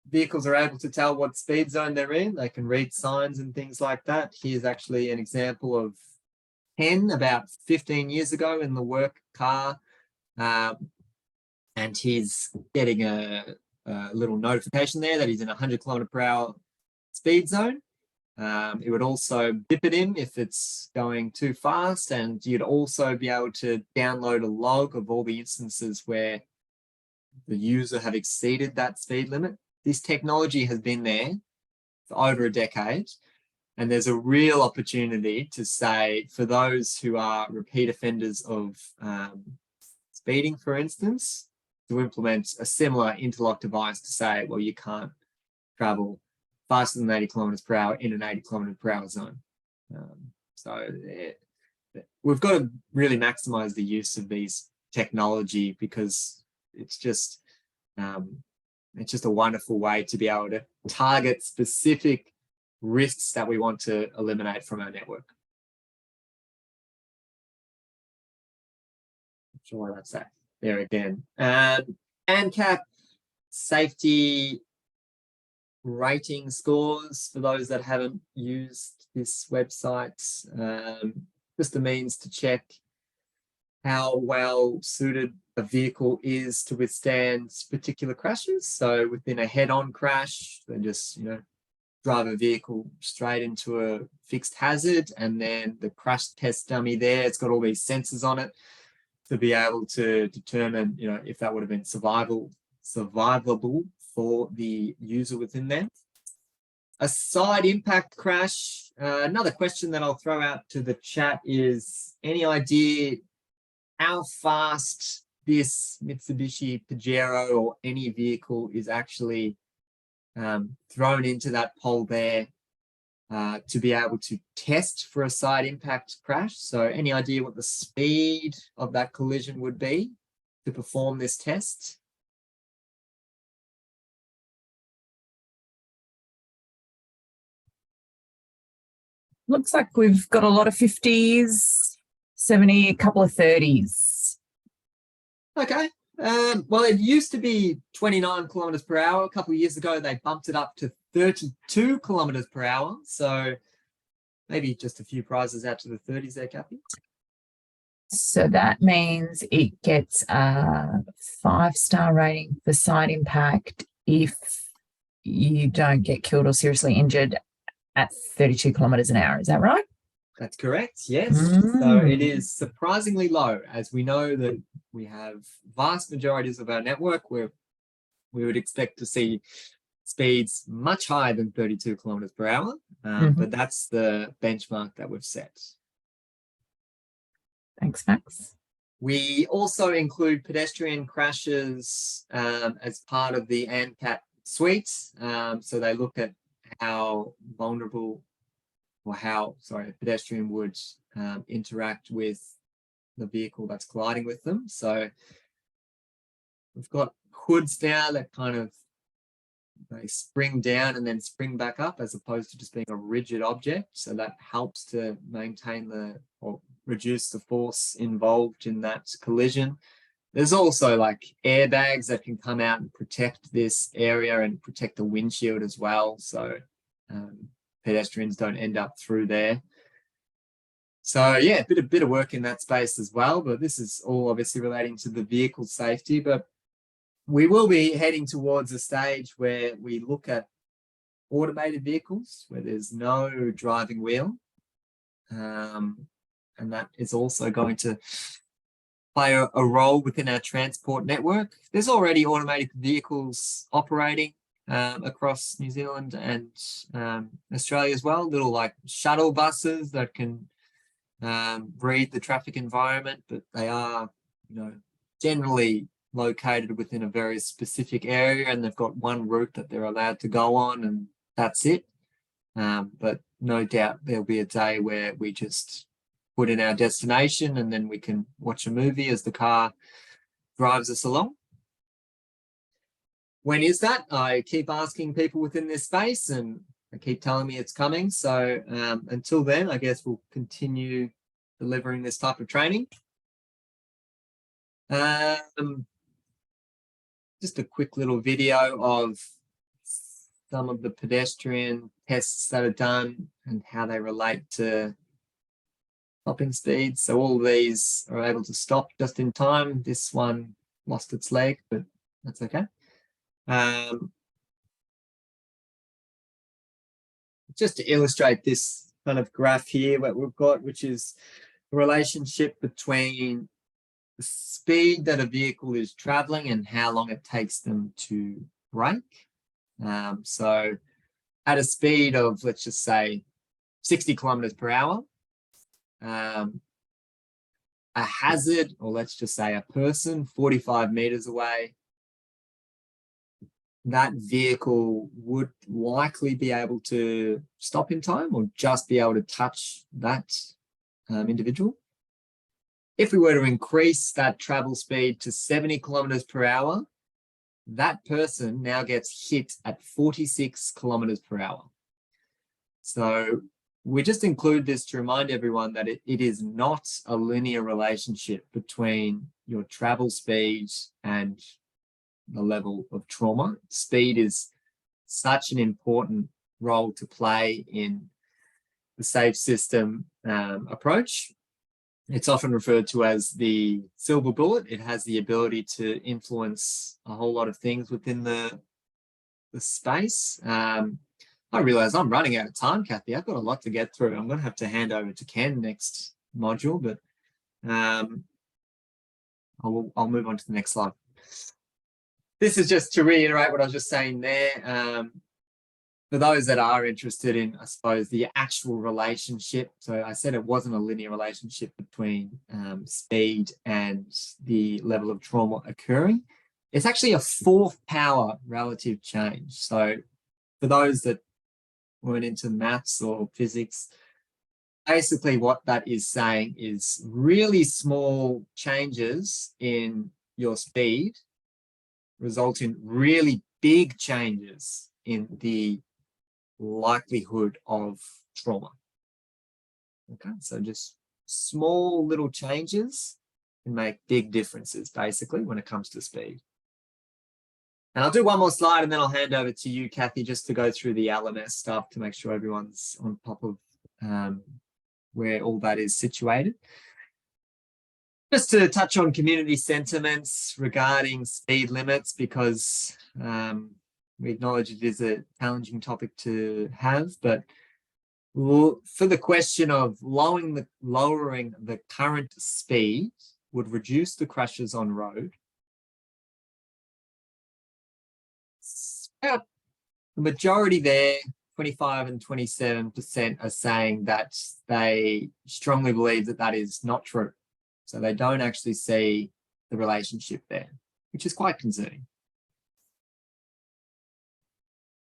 A: vehicles are able to tell what speed zone they're in. They can read signs and things like that. Here's actually an example of Ken about 15 years ago in the work car. And he's getting a little notification there that he's in 100 km/h speed zone. It would also bip at him if it's going too fast, and you'd also be able to download a log of all the instances where the user have exceeded that speed limit. This technology has been there for over a decade, and there's a real opportunity to say, for those who are repeat offenders of speeding, for instance, to implement a similar interlock device to say, well, you can't travel faster than 80 km/h in an 80 km/h zone. So we've got to really maximize the use of these technology, because it's just a wonderful way to be able to target specific risks that we want to eliminate from our network. Not sure why that's that. There again. ANCAP safety rating scores, for those that haven't used this website, just a means to check how well suited a vehicle is to withstand particular crashes. So within a head-on crash, they just drive a vehicle straight into a fixed hazard, and then the crash test dummy there, it's got all these sensors on it to be able to determine, you know, if that would have been survivable for the user within there. A side impact crash. Another question that I'll throw out to the chat is, any idea how fast this Mitsubishi Pajero or any vehicle is actually thrown into that pole there to be able to test for a side impact crash? So any idea what the speed of that collision would be to perform this test?
B: Looks like we've got a lot of 50s, 70, a couple of 30s.
A: Okay. Well, it used to be 29 kilometers per hour. A couple of years ago, they bumped it up to 32 kilometers per hour. So maybe just a few prizes out to the 30s there, Kathy.
B: So that means it gets a 5-star rating for side impact if you don't get killed or seriously injured at 32 kilometers an hour. Is that right?
A: That's correct, yes. So it is surprisingly low, as we know that we have vast majorities of our network where we would expect to see speeds much higher than 32 kilometers per hour, but that's the benchmark that we've set.
B: Thanks, Max.
A: We also include pedestrian crashes as part of the ANCAT suite. So they look at how vulnerable, or how, sorry, a pedestrian would interact with the vehicle that's colliding with them. So we've got hoods now that kind of, they spring down and then spring back up, as opposed to just being a rigid object. So that helps to maintain or reduce the force involved in that collision. There's also like airbags that can come out and protect this area and protect the windshield as well. So pedestrians don't end up through there. So yeah, a bit of work in that space as well, but this is all obviously relating to the vehicle safety. But we will be heading towards a stage where we look at automated vehicles where there's no driving wheel. And that is also going to play a role within our transport network. There's already automated vehicles operating across New Zealand and Australia as well, little like shuttle buses that can read the traffic environment, but they are, you know, generally located within a very specific area, and they've got one route that they're allowed to go on, and that's it. But no doubt there'll be a day where we just put in our destination and then we can watch a movie as the car drives us along. When is that? I keep asking people within this space and they keep telling me it's coming. So until then, I guess we'll continue delivering this type of training. Just a quick little video of some of the pedestrian tests that are done and how they relate to stopping speeds. So all of these are able to stop just in time. This one lost its leg, but that's okay. Just to illustrate this kind of graph here, what we've got, which is the relationship between the speed that a vehicle is traveling and how long it takes them to brake. So at a speed of, let's just say, 60 kilometers per hour, a hazard, or let's just say a person 45 meters away, that vehicle would likely be able to stop in time or just be able to touch that individual. If we were to increase that travel speed to 70 kilometers per hour, that person now gets hit at 46 kilometers per hour. So we just include this to remind everyone that it is not a linear relationship between your travel speed and the level of trauma. Speed is such an important role to play in the safe system approach. It's often referred to as the silver bullet. It has the ability to influence a whole lot of things within the space. I realize I'm running out of time, Kathy. I've got a lot to get through. I'm going to have to hand over to Ken next module, but I'll move on to the next slide. This is just to reiterate what I was just saying there. For those that are interested in, I suppose, the actual relationship. So I said it wasn't a linear relationship between speed and the level of trauma occurring. It's actually a fourth power relative change. So for those that weren't into maths or physics, basically what that is saying is really small changes in your speed result in really big changes in the likelihood of trauma. Okay, so just small little changes can make big differences basically when it comes to speed. And I'll do one more slide and then I'll hand over to you, Kathy, just to go through the LMS stuff to make sure everyone's on top of where all that is situated. Just to touch on community sentiments regarding speed limits, because we acknowledge it is a challenging topic to have, but for the question of lowering the current speed would reduce the crashes on road. About the majority there, 25 and 27% are saying that they strongly believe that that is not true. So they don't actually see the relationship there, which is quite concerning.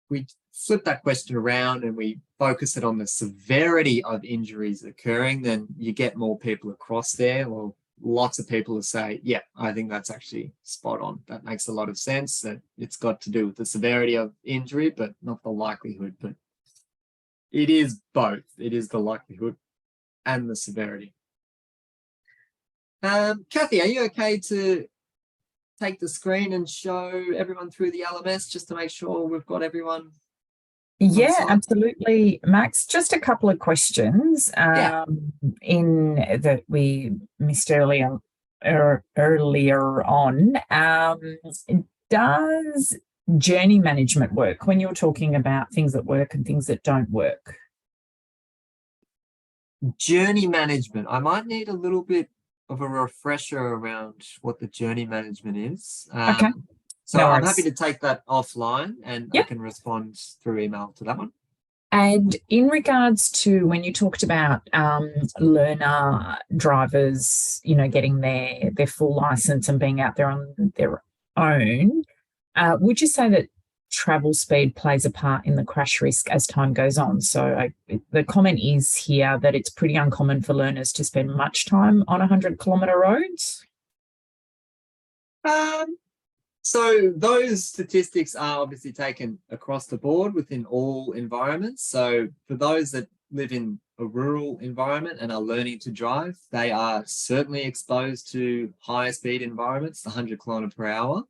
A: We flip that question around and we focus it on the severity of injuries occurring, then you get more people across there, or lots of people will say, yeah, I think that's actually spot on. That makes a lot of sense, that it's got to do with the severity of injury, but not the likelihood. But it is both. It is the likelihood and the severity. Kathy, are you okay to take the screen and show everyone through the LMS just to make sure we've got everyone?
B: Yeah, absolutely, Max. Just a couple of questions in that we missed earlier on. Does journey management work when you're talking about things that work and things that don't work?
A: Journey management. I might need a little bit of a refresher around what the journey management is.
B: Okay.
A: So
B: No
A: I'm
B: worries.
A: happy to take that offline and I can respond through email to that one. And
B: in regards to when you talked about learner drivers, you know, getting their full license and being out there on their own, would you say that travel speed plays a part in the crash risk as time goes on? So the comment is here that it's pretty uncommon for learners to spend much time on 100-kilometre roads.
A: So those statistics are obviously taken across the board within all environments. So for those that live in a rural environment and are learning to drive, they are certainly exposed to higher speed environments, 100 kilometre per hour.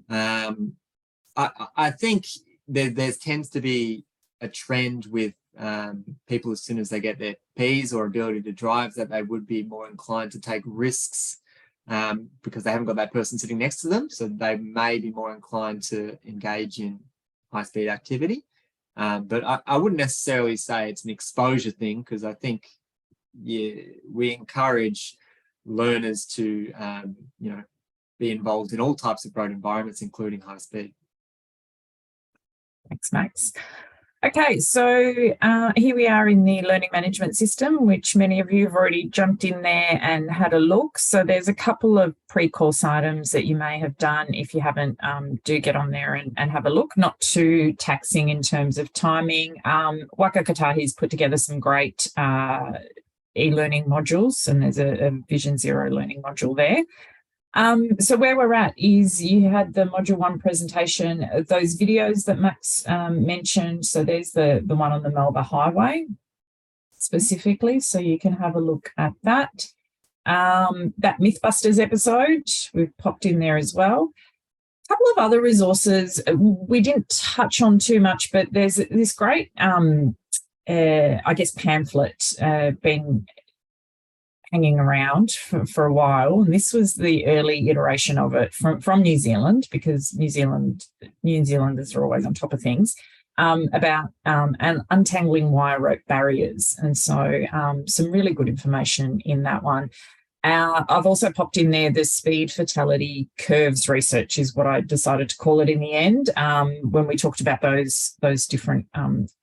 A: I think there tends to be a trend with people as soon as they get their Ps or ability to drive that they would be more inclined to take risks because they haven't got that person sitting next to them. So they may be more inclined to engage in high-speed activity. But I wouldn't necessarily say it's an exposure thing, because I think we encourage learners to be involved in all types of road environments, including high speed.
B: Thanks, Max. Okay, so here we are in the learning management system, which many of you have already jumped in there and had a look. So there's a couple of pre-course items that you may have done. If you haven't, do get on there and have a look. Not too taxing in terms of timing. Waka Kotahi's put together some great e-learning modules, and there's a Vision Zero learning module there. So where we're at is you had the module 1 presentation, those videos that Max mentioned. So there's the one on the Melbourne Highway specifically, so you can have a look at that. That Mythbusters episode, we've popped in there as well. A couple of other resources we didn't touch on too much, but there's this great, I guess, pamphlet been hanging around for a while, and this was the early iteration of it from New Zealand, because New Zealanders are always on top of things. about and untangling wire rope barriers. And so some really good information in that one. I've also popped in there the speed fatality curves research is what I decided to call it in the end when we talked about those different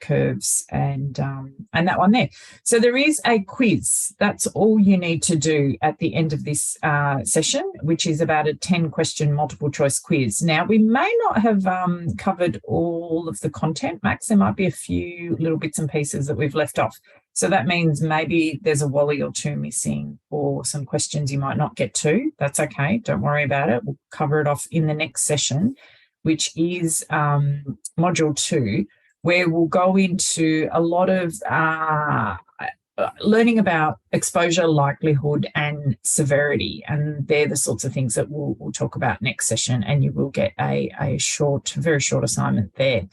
B: curves and that one there. So there is a quiz. That's all you need to do at the end of this session, which is about a 10-question multiple choice quiz. Now, we may not have covered all of the content, Max. There might be a few little bits and pieces that we've left off. So that means maybe there's a wally or two missing or some questions you might not get to. That's okay. Don't worry about it. We'll cover it off in the next session, which is module 2, where we'll go into a lot of learning about exposure, likelihood and severity. And they're the sorts of things that we'll talk about next session, and you will get a very short assignment there.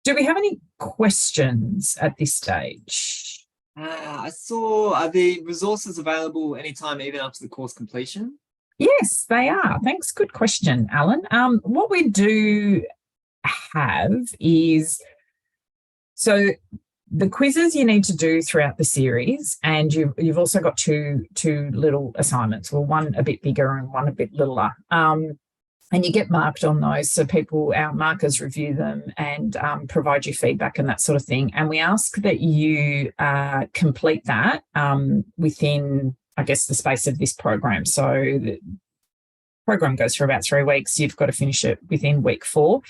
B: Do we have any questions at this stage?
A: I saw, are the resources available anytime, even after the course completion?
B: Yes, they are. Thanks. Good question, Alan. What we do have is, so the quizzes you need to do throughout the series, and you've also got two little assignments. Well, one a bit bigger and one a bit littler. And you get marked on those, so our markers review them and provide you feedback and that sort of thing. And we ask that you complete that within, I guess, the space of this program. So the program goes for about 3 weeks. You've got to finish it within week 4.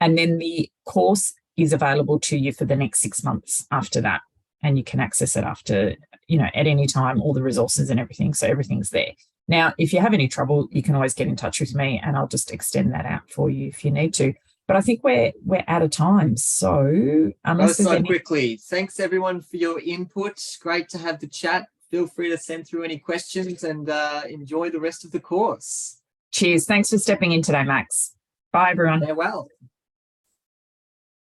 B: And then the course is available to you for the next 6 months after that. And you can access it after, at any time, all the resources and everything. So everything's there. Now, if you have any trouble, you can always get in touch with me and I'll just extend that out for you if you need to. But I think we're out of time. So unless there's any...
A: quickly. Thanks everyone for your input. Great to have the chat. Feel free to send through any questions and enjoy the rest of the course.
B: Cheers. Thanks for stepping in today, Max. Bye, everyone.
A: Farewell.